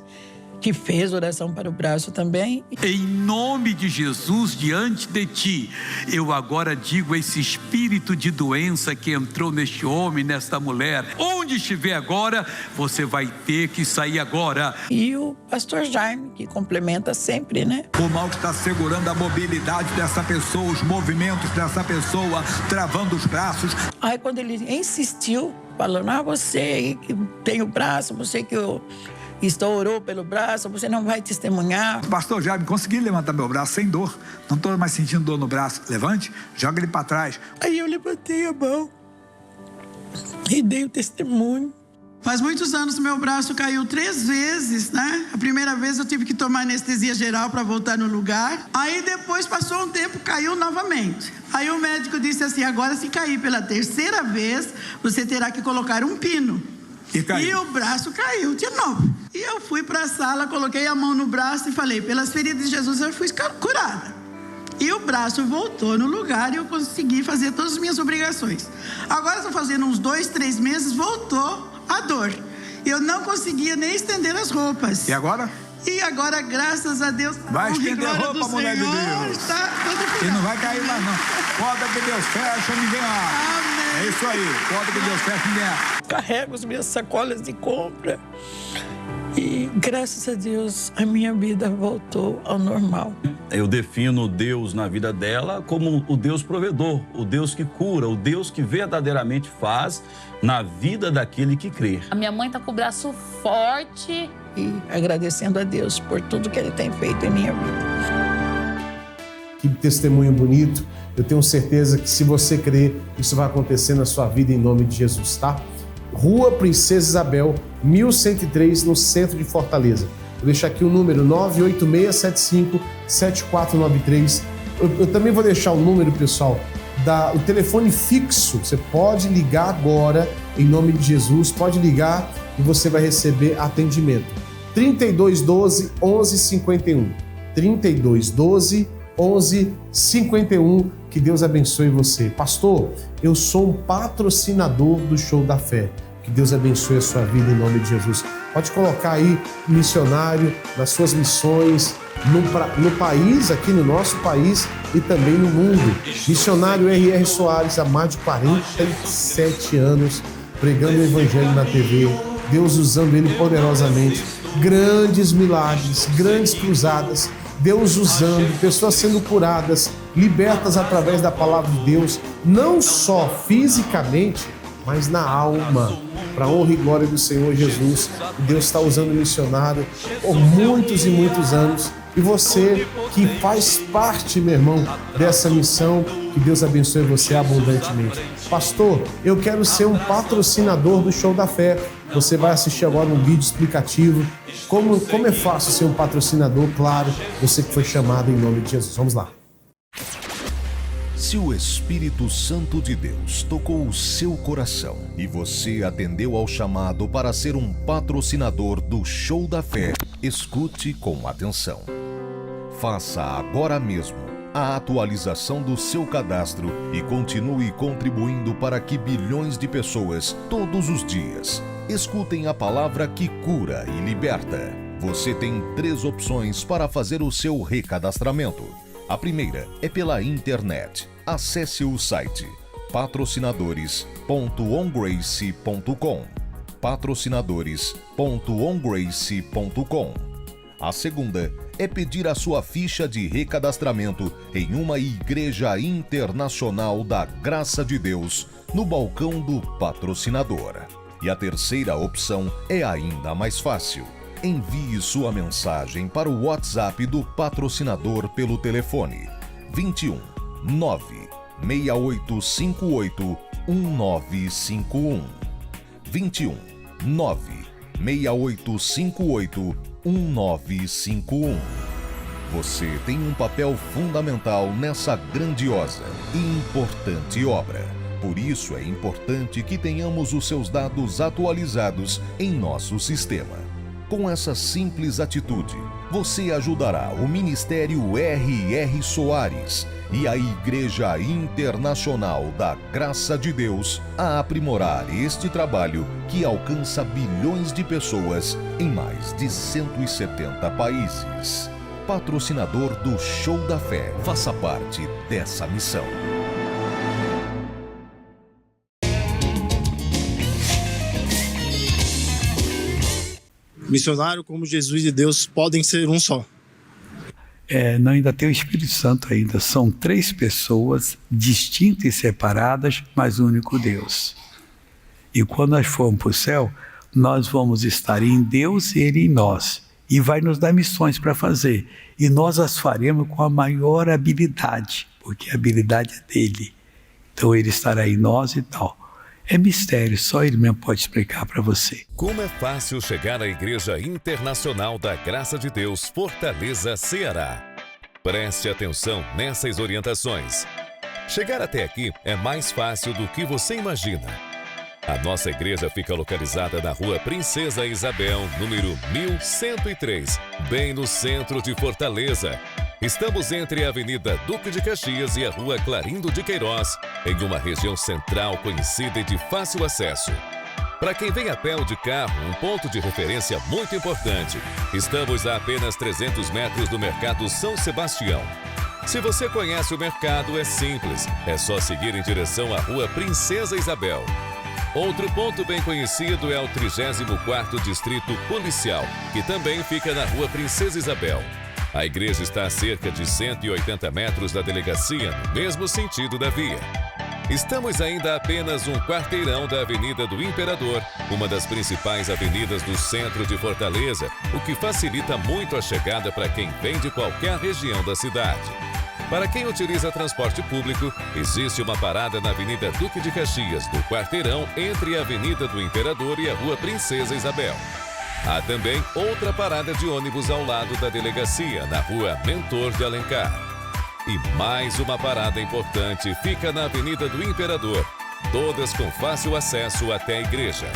que fez oração para o braço também. Em nome de Jesus, diante de ti, eu agora digo esse espírito de doença que entrou neste homem, nesta mulher, onde estiver agora, você vai ter que sair agora. E o pastor Jaime, que complementa sempre, né? O mal que está segurando a mobilidade dessa pessoa, os movimentos dessa pessoa, travando os braços. Aí quando ele insistiu, falando, você aí que tem o braço, você que estourou pelo braço, você não vai testemunhar. Pastor Jaime, consegui levantar meu braço sem dor. Não estou mais sentindo dor no braço. Levante, joga ele para trás. Aí eu levantei a mão e dei o testemunho. Faz muitos anos meu braço caiu 3 vezes, né? A primeira vez eu tive que tomar anestesia geral para voltar no lugar. Aí depois passou um tempo, caiu novamente. Aí o médico disse assim, agora se cair pela 3ª vez, você terá que colocar um pino. E o braço caiu de novo. E eu fui para a sala, coloquei a mão no braço e falei, pelas feridas de Jesus eu fui curada. E o braço voltou no lugar e eu consegui fazer todas as minhas obrigações. Agora estou fazendo uns 2, 3 meses, voltou a dor. Eu não conseguia nem estender as roupas. E agora? E agora, graças a Deus, vai estender a roupa, mulher de Deus. Está tudo e não vai cair mais não. Porta que Deus fecha, ninguém abre. Amém. É isso aí, porta que Deus fecha, ninguém abre. Carrego as minhas sacolas de compra. E graças a Deus, a minha vida voltou ao normal. Eu defino Deus na vida dela como o Deus provedor, o Deus que cura, o Deus que verdadeiramente faz na vida daquele que crê. A minha mãe está com o braço forte. E agradecendo a Deus por tudo que Ele tem feito em minha vida. Que testemunho bonito. Eu tenho certeza que se você crer, isso vai acontecer na sua vida em nome de Jesus, tá? Rua Princesa Isabel, 1103, no centro de Fortaleza. Vou deixar aqui o número 98675-7493. Eu também vou deixar o número, pessoal, o telefone fixo. Você pode ligar agora, em nome de Jesus, pode ligar e você vai receber atendimento. 3212-1151. 3212-1151. Que Deus abençoe você. Pastor, eu sou um patrocinador do Show da Fé. Que Deus abençoe a sua vida em nome de Jesus. Pode colocar aí missionário nas suas missões no país, aqui no nosso país e também no mundo. Missionário R.R. Soares, há mais de 47 anos, pregando o Evangelho na TV. Deus usando ele poderosamente. Grandes milagres, grandes cruzadas. Deus usando, pessoas sendo curadas, libertas através da palavra de Deus, não só fisicamente, mas na alma, para a honra e glória do Senhor Jesus. Deus está usando o missionário por muitos e muitos anos. E você que faz parte, meu irmão, dessa missão, que Deus abençoe você abundantemente. Pastor, eu quero ser um patrocinador do Show da Fé. Você vai assistir agora um vídeo explicativo. Como é fácil ser um patrocinador, claro, você que foi chamado em nome de Jesus. Vamos lá. Se o Espírito Santo de Deus tocou o seu coração e você atendeu ao chamado para ser um patrocinador do Show da Fé, escute com atenção. Faça agora mesmo a atualização do seu cadastro e continue contribuindo para que bilhões de pessoas, todos os dias, escutem a palavra que cura e liberta. Você tem 3 opções para fazer o seu recadastramento. A primeira é pela internet. Acesse o site patrocinadores.ongrace.com. patrocinadores.ongrace.com. A segunda é pedir a sua ficha de recadastramento em uma igreja internacional da Graça de Deus no balcão do patrocinador. E a terceira opção é ainda mais fácil. Envie sua mensagem para o WhatsApp do patrocinador pelo telefone 21 96858 1951. 21 96858 1951. Você tem um papel fundamental nessa grandiosa e importante obra. Por isso é importante que tenhamos os seus dados atualizados em nosso sistema. Com essa simples atitude, você ajudará o Ministério R.R. Soares e a Igreja Internacional da Graça de Deus a aprimorar este trabalho que alcança bilhões de pessoas em mais de 170 países. Patrocinador do Show da Fé, faça parte dessa missão. Missionário como Jesus e Deus podem ser um só. Não, ainda tem o Espírito Santo ainda. São 3 pessoas distintas e separadas, mas um único Deus. E quando nós formos para o céu, nós vamos estar em Deus e Ele em nós. E vai nos dar missões para fazer. E nós as faremos com a maior habilidade, porque a habilidade é dele. Então Ele estará em nós e tal. É mistério, só Ele mesmo pode explicar para você. Como é fácil chegar à Igreja Internacional da Graça de Deus, Fortaleza, Ceará. Preste atenção nessas orientações. Chegar até aqui é mais fácil do que você imagina. A nossa igreja fica localizada na Rua Princesa Isabel, número 1103, bem no centro de Fortaleza. Estamos entre a Avenida Duque de Caxias e a Rua Clarindo de Queiroz, em uma região central conhecida e de fácil acesso. Para quem vem a pé ou de carro, um ponto de referência muito importante. Estamos a apenas 300 metros do Mercado São Sebastião. Se você conhece o mercado, é simples. É só seguir em direção à Rua Princesa Isabel. Outro ponto bem conhecido é o 34º Distrito Policial, que também fica na Rua Princesa Isabel. A igreja está a cerca de 180 metros da delegacia, no mesmo sentido da via. Estamos ainda a apenas um quarteirão da Avenida do Imperador, uma das principais avenidas do centro de Fortaleza, o que facilita muito a chegada para quem vem de qualquer região da cidade. Para quem utiliza transporte público, existe uma parada na Avenida Duque de Caxias, no quarteirão entre a Avenida do Imperador e a Rua Princesa Isabel. Há também outra parada de ônibus ao lado da delegacia, na Rua Mentor de Alencar. E mais uma parada importante fica na Avenida do Imperador, todas com fácil acesso até a igreja.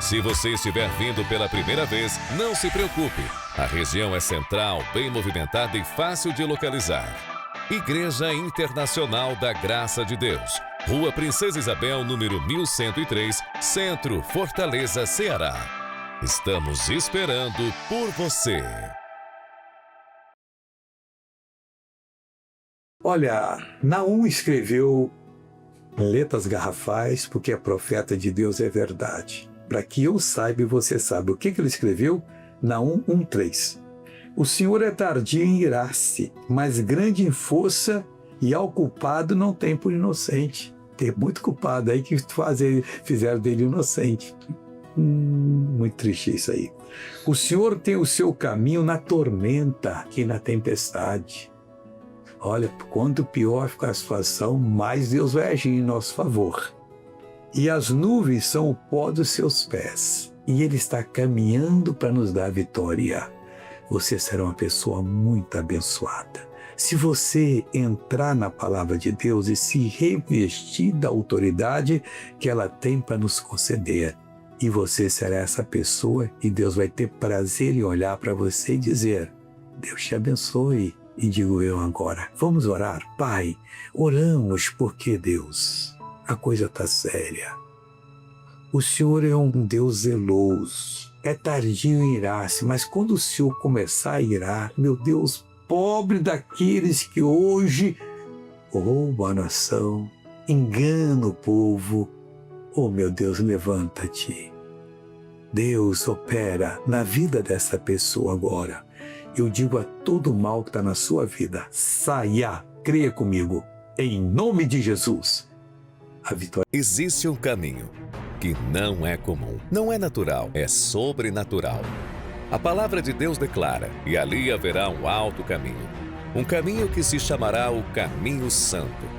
Se você estiver vindo pela primeira vez, não se preocupe. A região é central, bem movimentada e fácil de localizar. Igreja Internacional da Graça de Deus, Rua Princesa Isabel, número 1103, Centro, Fortaleza, Ceará. Estamos esperando por você. Olha, Naum escreveu letras garrafais, porque é profeta de Deus, é verdade. Para que eu saiba e você saiba o que ele escreveu, Naum 1:3. O Senhor é tardio em irar-se, mas grande em força, e ao culpado não tem por inocente. Tem muito culpado aí que fizeram dele inocente. Muito triste isso aí. O Senhor tem o seu caminho na tormenta e na tempestade. Olha, quanto pior fica a situação, mais Deus vai agir em nosso favor. E as nuvens são o pó dos seus pés. E Ele está caminhando para nos dar vitória. Você será uma pessoa muito abençoada. Se você entrar na palavra de Deus e se revestir da autoridade que ela tem para nos conceder. E você será essa pessoa e Deus vai ter prazer em olhar para você e dizer: Deus te abençoe. E digo eu agora, vamos orar? Pai, oramos porque, Deus, a coisa está séria. O Senhor é um Deus zeloso, é tardio em irar-se, mas quando o Senhor começar a irar, meu Deus, pobre daqueles que hoje roubam a nação, enganam o povo, oh meu Deus, levanta-te. Deus opera na vida dessa pessoa agora. Eu digo a todo mal que está na sua vida, saia, creia comigo, em nome de Jesus. A vitória. Existe um caminho que não é comum, não é natural, é sobrenatural. A palavra de Deus declara: e ali haverá um alto caminho, um caminho que se chamará o Caminho Santo.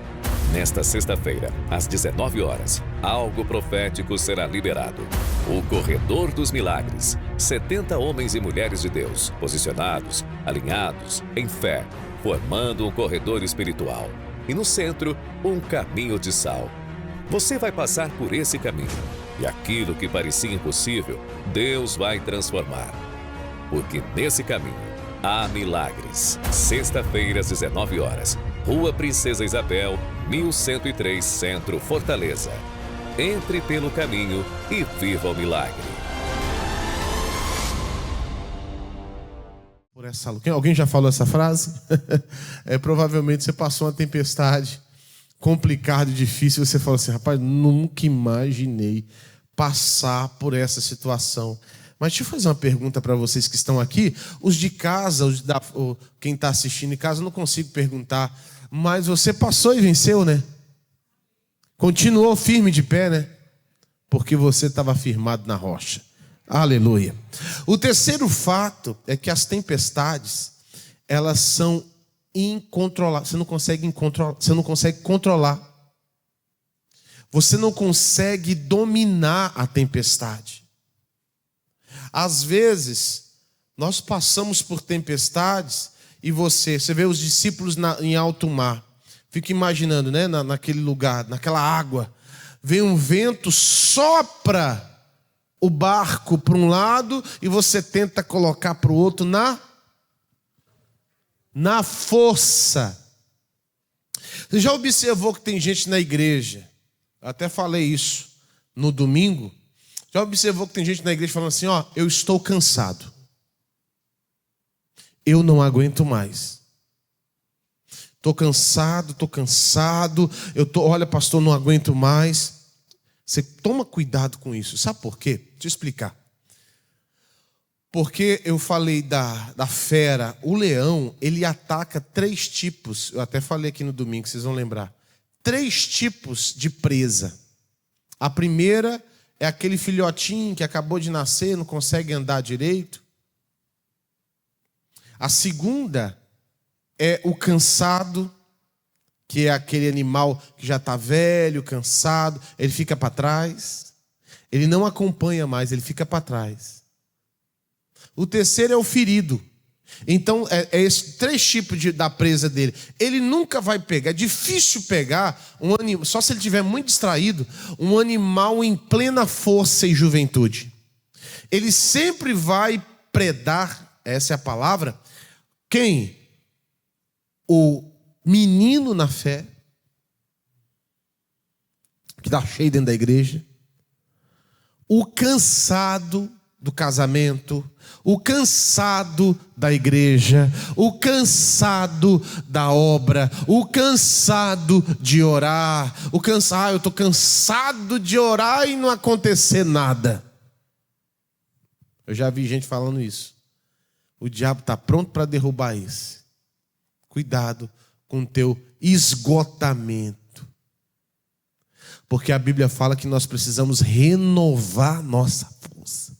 Nesta sexta-feira, às 19 horas, algo profético será liberado. O Corredor dos Milagres. 70 homens e mulheres de Deus, posicionados, alinhados, em fé, formando um corredor espiritual. E no centro, um caminho de sal. Você vai passar por esse caminho. E aquilo que parecia impossível, Deus vai transformar. Porque nesse caminho há milagres. Sexta-feira, às 19 horas. Rua Princesa Isabel, 1103 Centro, Fortaleza. Entre pelo caminho e viva o milagre. Por essa luta. Alguém já falou essa frase? Provavelmente você passou uma tempestade complicada e difícil. Você falou assim: rapaz, nunca imaginei passar por essa situação. Mas deixa eu fazer uma pergunta para vocês que estão aqui. Os de casa, quem está assistindo em casa, eu não consigo perguntar. Mas você passou e venceu, né? Continuou firme de pé, né? Porque você estava firmado na rocha. Aleluia. O terceiro fato é que as tempestades, elas são incontroláveis. Você não consegue controlar. Você não consegue dominar a tempestade. Às vezes, nós passamos por tempestades e você vê os discípulos em alto mar. Fica imaginando, né? Naquele lugar, naquela água. Vem um vento, sopra o barco para um lado e você tenta colocar para o outro na força. Você já observou que tem gente na igreja? Eu até falei isso no domingo. Já observou que tem gente na igreja falando assim: ó, eu estou cansado. Eu não aguento mais. Estou cansado. Olha, pastor, não aguento mais. Você toma cuidado com isso. Sabe por quê? Deixa eu explicar. Porque eu falei da fera. O leão, ele ataca 3 tipos. Eu até falei aqui no domingo, vocês vão lembrar. 3 tipos de presa. A primeira é aquele filhotinho que acabou de nascer, não consegue andar direito. A segunda é o cansado, que é aquele animal que já está velho, cansado, ele fica para trás. Ele não acompanha mais, ele fica para trás. O terceiro é o ferido. Então, é esses 3 tipos da presa dele. Ele nunca vai pegar, é difícil pegar um animal, só se ele estiver muito distraído, um animal em plena força e juventude. Ele sempre vai predar, essa é a palavra, quem? O menino na fé, que está cheio dentro da igreja, o cansado do casamento, o cansado da igreja, o cansado da obra, o cansado de orar, eu estou cansado de orar e não acontecer nada. Eu já vi gente falando isso. O diabo está pronto para derrubar isso. Cuidado com o teu esgotamento. Porque a Bíblia fala que nós precisamos renovar nossa força.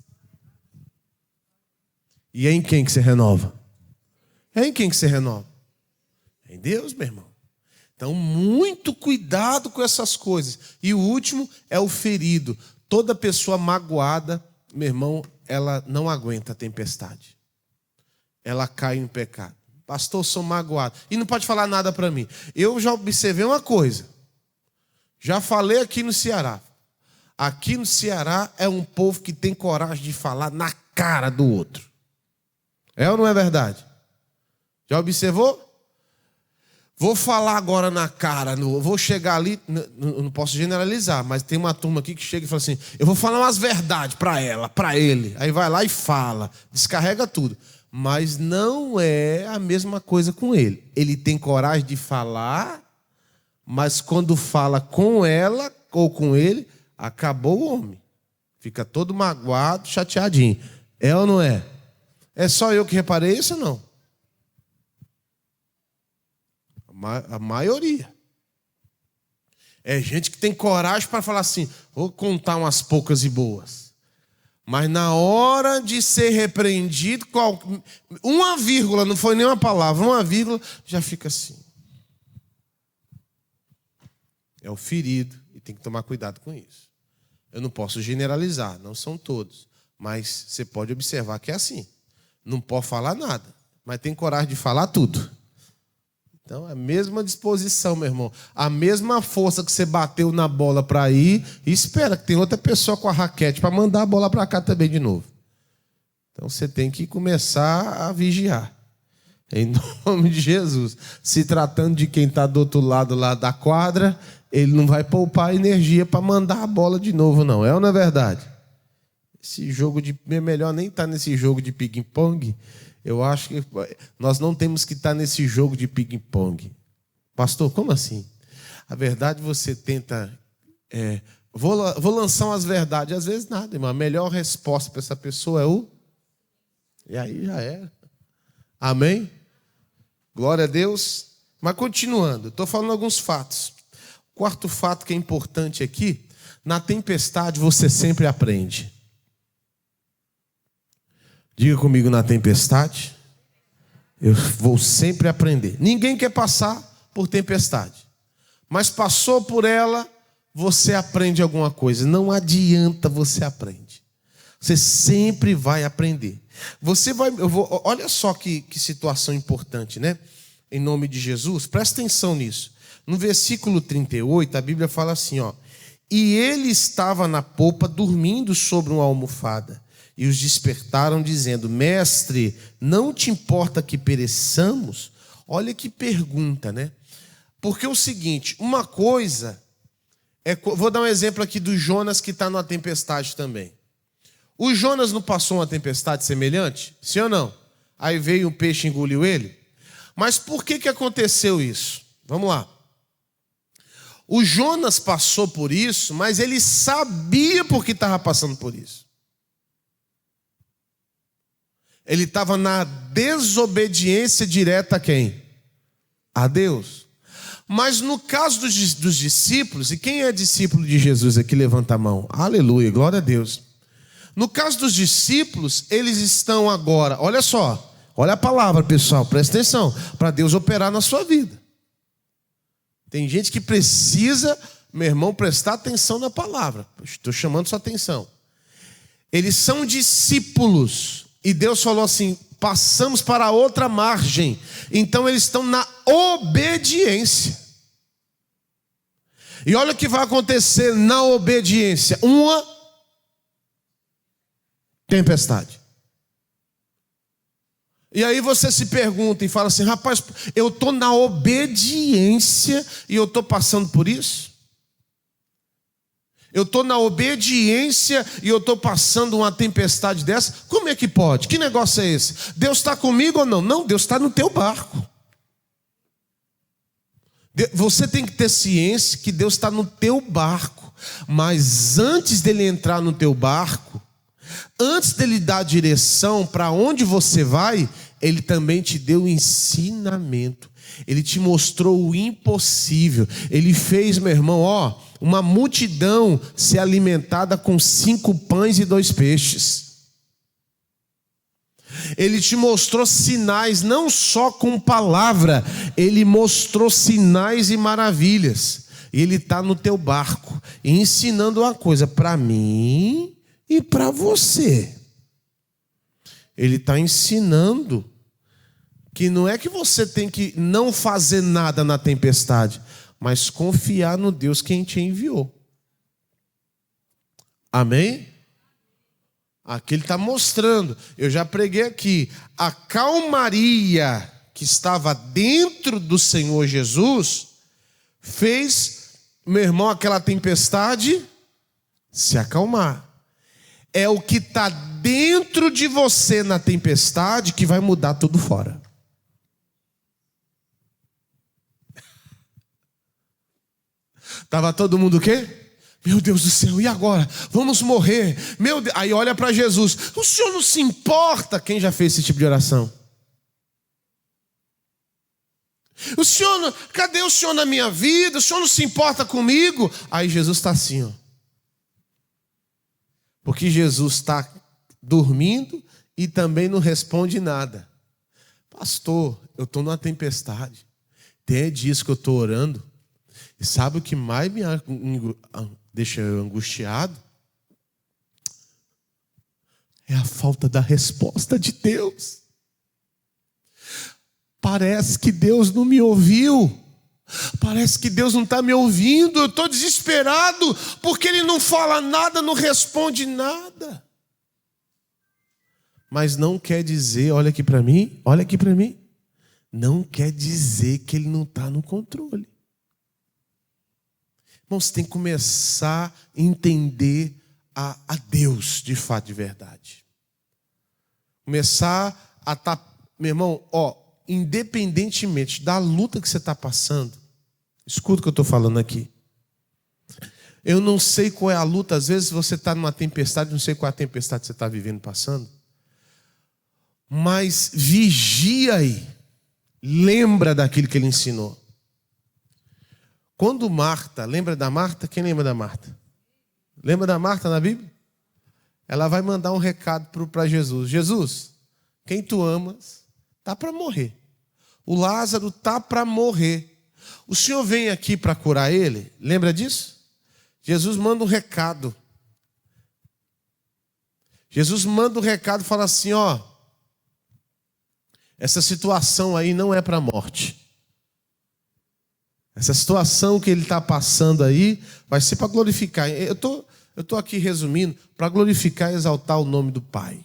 E é em quem que você renova? É em quem que você renova? É em Deus, meu irmão. Então, muito cuidado com essas coisas. E o último é o ferido. Toda pessoa magoada, meu irmão, ela não aguenta a tempestade. Ela cai em pecado. Pastor, sou magoado. E não pode falar nada para mim. Eu já observei uma coisa. Já falei aqui no Ceará. Aqui no Ceará é um povo que tem coragem de falar na cara do outro. É ou não é verdade? Já observou? Vou falar agora na cara. Vou chegar ali, não posso generalizar, mas tem uma turma aqui que chega e fala assim: eu vou falar umas verdades para ela, para ele. Aí vai lá e fala, descarrega tudo. Mas não é a mesma coisa com ele. Ele tem coragem de falar, mas quando fala com ela ou com ele, acabou o homem. Fica todo magoado, chateadinho. É ou não é? É só eu que reparei isso ou não? A maioria. É gente que tem coragem para falar assim, vou contar umas poucas e boas. Mas na hora de ser repreendido, uma vírgula, não foi nem uma palavra, uma vírgula, já fica assim. É o ferido e tem que tomar cuidado com isso. Eu não posso generalizar, não são todos. Mas você pode observar que é assim. Não pode falar nada, mas tem coragem de falar tudo. Então, a mesma disposição, meu irmão. A mesma força que você bateu na bola para ir, e espera que tem outra pessoa com a raquete para mandar a bola para cá também de novo. Então, você tem que começar a vigiar. Em nome de Jesus. Se tratando de quem está do outro lado lá da quadra, ele não vai poupar energia para mandar a bola de novo, não. É ou não é verdade? Esse jogo de... É melhor nem estar nesse jogo de ping-pong. Eu acho que nós não temos que estar nesse jogo de ping-pong. Pastor, como assim? A verdade você tenta... Vou lançar umas verdades. Às vezes nada, irmão. A melhor resposta para essa pessoa é o... E aí já era. Amém? Glória a Deus. Mas continuando, estou falando alguns fatos. Quarto fato que é importante aqui, na tempestade você sempre aprende. Diga comigo, na tempestade, eu vou sempre aprender. Ninguém quer passar por tempestade, mas passou por ela, você aprende alguma coisa. Não adianta, você aprende. Você sempre vai aprender. Olha só que situação importante, né? Em nome de Jesus, presta atenção nisso. No versículo 38, a Bíblia fala assim, ó: e ele estava na popa dormindo sobre uma almofada. E os despertaram dizendo, mestre, não te importa que pereçamos? Olha que pergunta, né? Porque é o seguinte, uma coisa, vou dar um exemplo aqui do Jonas que está numa tempestade também. O Jonas não passou uma tempestade semelhante? Sim ou não? Aí veio um peixe e engoliu ele? Mas por que aconteceu isso? Vamos lá. O Jonas passou por isso, mas ele sabia por que estava passando por isso. Ele estava na desobediência direta a quem? A Deus. Mas no caso dos discípulos, e quem é discípulo de Jesus aqui, levanta a mão. Aleluia, glória a Deus. No caso dos discípulos, eles estão agora, olha só, olha a palavra, pessoal, presta atenção, para Deus operar na sua vida. Tem gente que precisa, meu irmão, prestar atenção na palavra. Estou chamando sua atenção. Eles são discípulos. E Deus falou assim, passamos para a outra margem. Então eles estão na obediência. E olha o que vai acontecer na obediência. Uma tempestade. E aí você se pergunta e fala assim, rapaz, eu estou na obediência e eu estou passando por isso? Eu estou na obediência e eu estou passando uma tempestade dessa? Como é que pode? Que negócio é esse? Deus está comigo ou não? Não, Deus está no teu barco. Você tem que ter ciência que Deus está no teu barco. Mas antes dele entrar no teu barco, antes dele dar direção para onde você vai, ele também te deu ensinamento. Ele te mostrou o impossível. Ele fez, meu irmão, uma multidão ser alimentada com 5 pães e 2 peixes. Ele te mostrou sinais, não só com palavra, ele mostrou sinais e maravilhas. E ele está no teu barco, ensinando uma coisa para mim e para você. Ele está ensinando que não é que você tem que não fazer nada na tempestade, mas confiar no Deus quem te enviou. Amém? Aqui ele está mostrando, eu já preguei aqui, a calmaria que estava dentro do Senhor Jesus fez, meu irmão, aquela tempestade se acalmar. É o que está dentro de você na tempestade que vai mudar tudo fora. Estava todo mundo o quê? Meu Deus do céu, e agora? Vamos morrer. Meu Deus. Aí olha para Jesus. O Senhor não se importa? Quem já fez esse tipo de oração? O Senhor, cadê o Senhor na minha vida? O Senhor não se importa comigo? Aí Jesus está assim, ó. Porque Jesus está dormindo e também não responde nada. Pastor, eu estou numa tempestade. Tem dias que eu estou orando. E sabe o que mais me deixa eu angustiado? É a falta da resposta de Deus. Parece que Deus não me ouviu. Parece que Deus não está me ouvindo. Eu estou desesperado porque Ele não fala nada, não responde nada. Mas não quer dizer, olha aqui para mim, não quer dizer que Ele não está no controle. Irmão, você tem que começar a entender a Deus de fato, de verdade. Começar a estar, meu irmão, independentemente da luta que você está passando, escuta o que eu estou falando aqui. Eu não sei qual é a luta, às vezes você está numa tempestade, não sei qual é a tempestade que você está vivendo, passando, mas vigia aí, lembra daquilo que Ele ensinou. Quando Marta, lembra da Marta? Quem lembra da Marta? Lembra da Marta na Bíblia? Ela vai mandar um recado para Jesus. Jesus, quem tu amas está para morrer. O Lázaro está para morrer. O Senhor vem aqui para curar ele? Lembra disso? Jesus manda um recado. Jesus manda um recado e fala assim, essa situação aí não é para a morte. Essa situação que ele está passando aí vai ser para glorificar. Eu tô aqui resumindo, para glorificar e exaltar o nome do Pai.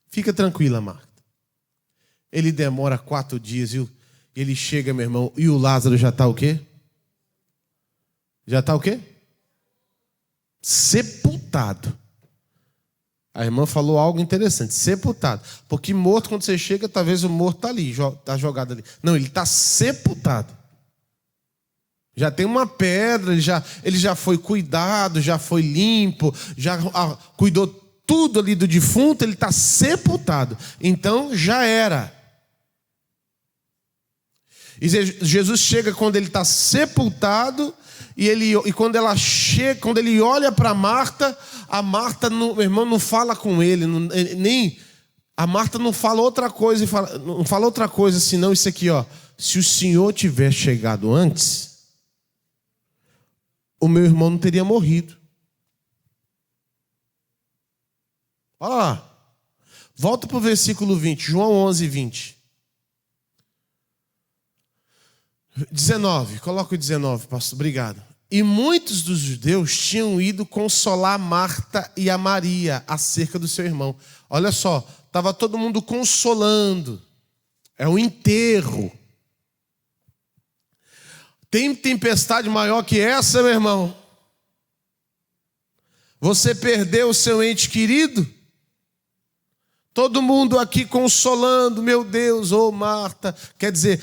Fica tranquila, Marta. Ele demora 4 dias, viu? Ele chega, meu irmão, e o Lázaro já está o quê? Já está o quê? Sepultado. A irmã falou algo interessante, sepultado. Porque morto, quando você chega, talvez o morto está ali, está jogado ali. Não, ele está sepultado. Já tem uma pedra, ele já foi cuidado, já foi limpo, já cuidou tudo ali do defunto, ele está sepultado. Então, já era. E Jesus chega quando ele está sepultado, e quando ele olha para Marta, a Marta, meu irmão, não fala com ele, a Marta não fala outra coisa, não fala outra coisa senão isso aqui, se o Senhor tivesse chegado antes, o meu irmão não teria morrido. Olha lá, volta para o versículo 20, João 11, 20. 19, coloca o 19, pastor, obrigado. E muitos dos judeus tinham ido consolar Marta e a Maria acerca do seu irmão. Olha só, estava todo mundo consolando. É um enterro. Tem tempestade maior que essa, meu irmão? Você perdeu o seu ente querido? Todo mundo aqui consolando, meu Deus, Marta. Quer dizer,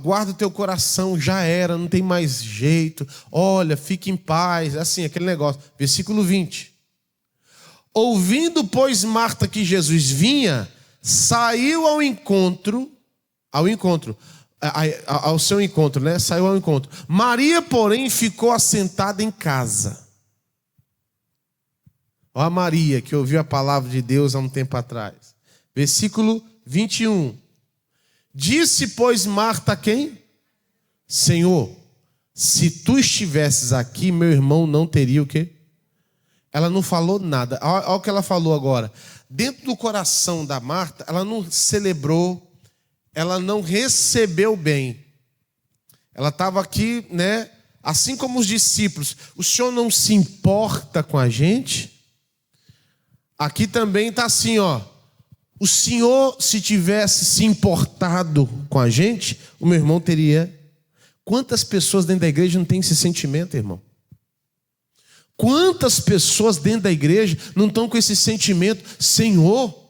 guarda o teu coração, já era, não tem mais jeito. Olha, fique em paz. Assim, aquele negócio. Versículo 20. Ouvindo, pois, Marta que Jesus vinha, saiu ao seu encontro, né? Saiu ao encontro. Maria, porém, ficou assentada em casa. Ó a Maria, que ouviu a palavra de Deus há um tempo atrás. Versículo 21. Disse, pois, Marta a quem? Senhor, se tu estivesses aqui, meu irmão não teria o quê? Ela não falou nada. Olha o que ela falou agora. Dentro do coração da Marta, ela não celebrou, ela não recebeu bem. Ela estava aqui, né? Assim como os discípulos. O Senhor não se importa com a gente? Aqui também está assim, o Senhor, se tivesse se importado com a gente, o meu irmão teria. Quantas pessoas dentro da igreja não têm esse sentimento, irmão? Quantas pessoas dentro da igreja não estão com esse sentimento? Senhor, o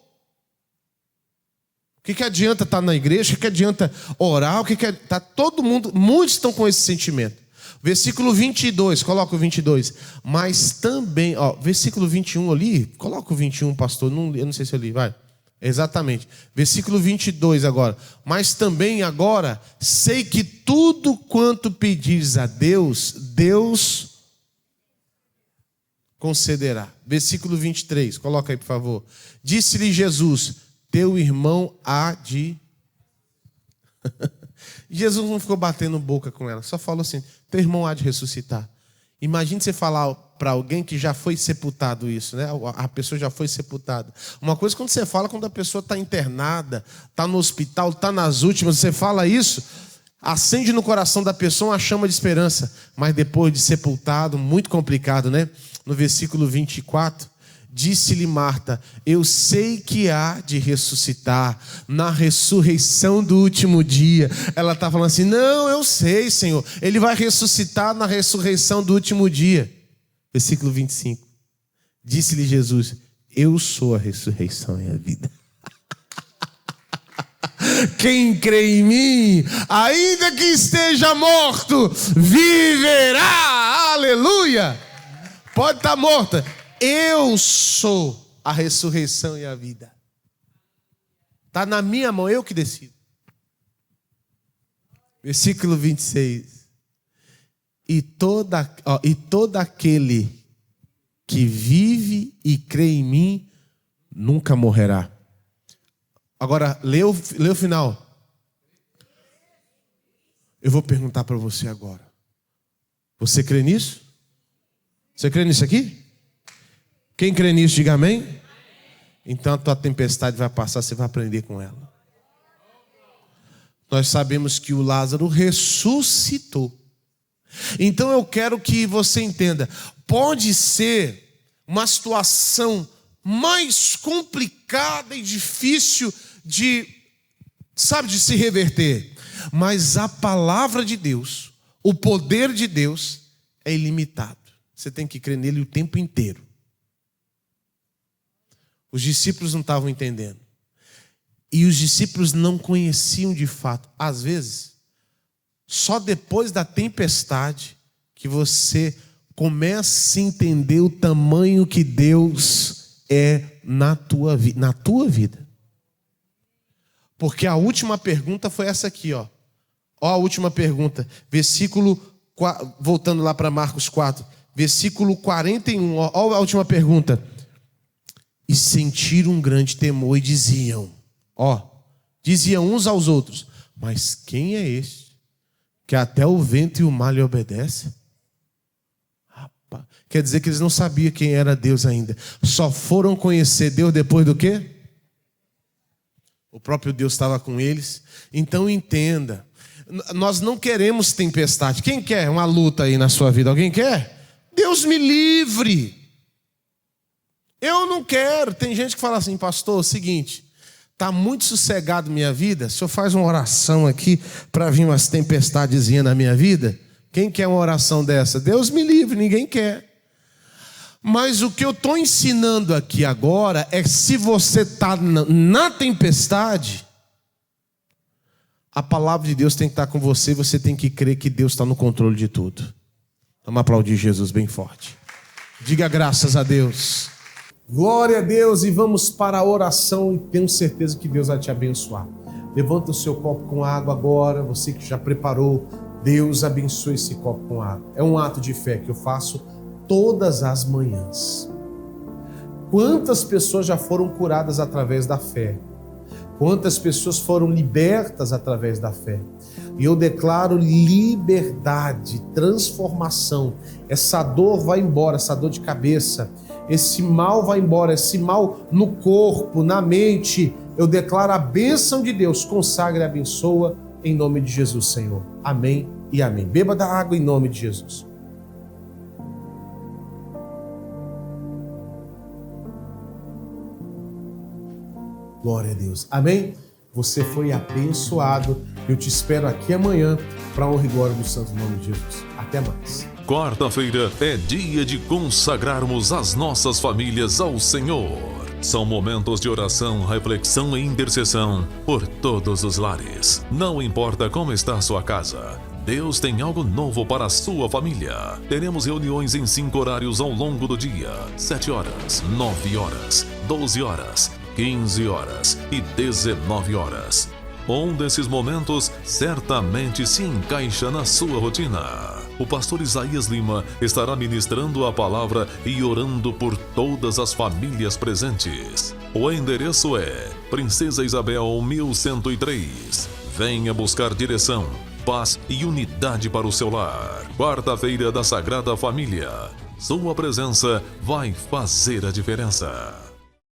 que adianta estar na igreja? O que adianta orar? Tá todo mundo, muitos estão com esse sentimento. Versículo 22, coloca o 22. Mas também, versículo 21 ali, coloca o 21, pastor, eu não sei se eu li, vai. Exatamente. Versículo 22 agora. Mas também agora sei que tudo quanto pedires a Deus, Deus concederá. Versículo 23, coloca aí por favor. Disse-lhe Jesus, teu irmão há de... Jesus não ficou batendo boca com ela, só falou assim, teu irmão há de ressuscitar. Imagine você falar para alguém que já foi sepultado isso, né? A pessoa já foi sepultada. Uma coisa quando você fala quando a pessoa está internada, está no hospital, está nas últimas, você fala isso, acende no coração da pessoa uma chama de esperança. Mas depois de sepultado, muito complicado, né? No versículo 24, disse-lhe Marta, eu sei que há de ressuscitar na ressurreição do último dia. Ela está falando assim, não, eu sei, Senhor, ele vai ressuscitar na ressurreição do último dia. Versículo 25, disse-lhe Jesus, eu sou a ressurreição e a vida. Quem crê em mim, ainda que esteja morto, viverá. Aleluia. Pode estar morta. Eu sou a ressurreição e a vida. Está na minha mão, eu que decido. Versículo 26. E todo aquele que vive e crê em mim nunca morrerá. Agora, lê o final. Eu vou perguntar para você agora. Você crê nisso? Você crê nisso aqui? Quem crê nisso, diga amém. Então a tua tempestade vai passar, você vai aprender com ela. Nós sabemos que o Lázaro ressuscitou. Então eu quero que você entenda. Pode ser uma situação mais complicada e difícil de se reverter. Mas a palavra de Deus, o poder de Deus é ilimitado. Você tem que crer nele o tempo inteiro. Os discípulos não estavam entendendo. E os discípulos não conheciam de fato. Às vezes, só depois da tempestade que você começa a entender o tamanho que Deus é na tua vida. Porque a última pergunta foi essa aqui, ó. Ó a última pergunta. Versículo, voltando lá para Marcos 4. Versículo 41, ó a última pergunta. E sentiram um grande temor e diziam uns aos outros, mas quem é este que até o vento e o mar lhe obedecem? Rapaz, quer dizer que eles não sabiam quem era Deus ainda. Só foram conhecer Deus depois do quê? O próprio Deus estava com eles. Então entenda, nós não queremos tempestade. Quem quer uma luta aí na sua vida? Alguém quer? Deus me livre. Eu não quero. Tem gente que fala assim, pastor, é o seguinte, está muito sossegado minha vida, o senhor faz uma oração aqui para vir umas tempestadezinhas na minha vida? Quem quer uma oração dessa? Deus me livre, ninguém quer. Mas o que eu estou ensinando aqui agora é que se você está na tempestade, a palavra de Deus tem que estar com você, você tem que crer que Deus está no controle de tudo. Vamos aplaudir Jesus bem forte. Diga graças a Deus. Glória a Deus, e vamos para a oração, e tenho certeza que Deus vai te abençoar. Levanta o seu copo com água agora, você que já preparou, Deus abençoe esse copo com água. É um ato de fé que eu faço todas as manhãs. Quantas pessoas já foram curadas através da fé? Quantas pessoas foram libertas através da fé? E eu declaro liberdade, transformação. Essa dor vai embora, essa dor de cabeça. Esse mal vai embora, esse mal no corpo, na mente. Eu declaro a bênção de Deus. Consagra e abençoa em nome de Jesus, Senhor. Amém e amém. Beba da água em nome de Jesus. Glória a Deus. Amém? Você foi abençoado. Eu te espero aqui amanhã para a honra e glória do santo nome de Jesus. Até mais. Quarta-feira é dia de consagrarmos as nossas famílias ao Senhor. São momentos de oração, reflexão e intercessão por todos os lares. Não importa como está a sua casa, Deus tem algo novo para a sua família. Teremos reuniões em 5 horários ao longo do dia: 7 horas, 9 horas, 12 horas, 15 horas e 19 horas. Um desses momentos certamente se encaixa na sua rotina. O pastor Isaías Lima estará ministrando a palavra e orando por todas as famílias presentes. O endereço é Princesa Isabel 1103. Venha buscar direção, paz e unidade para o seu lar. Quarta-feira da Sagrada Família. Sua presença vai fazer a diferença.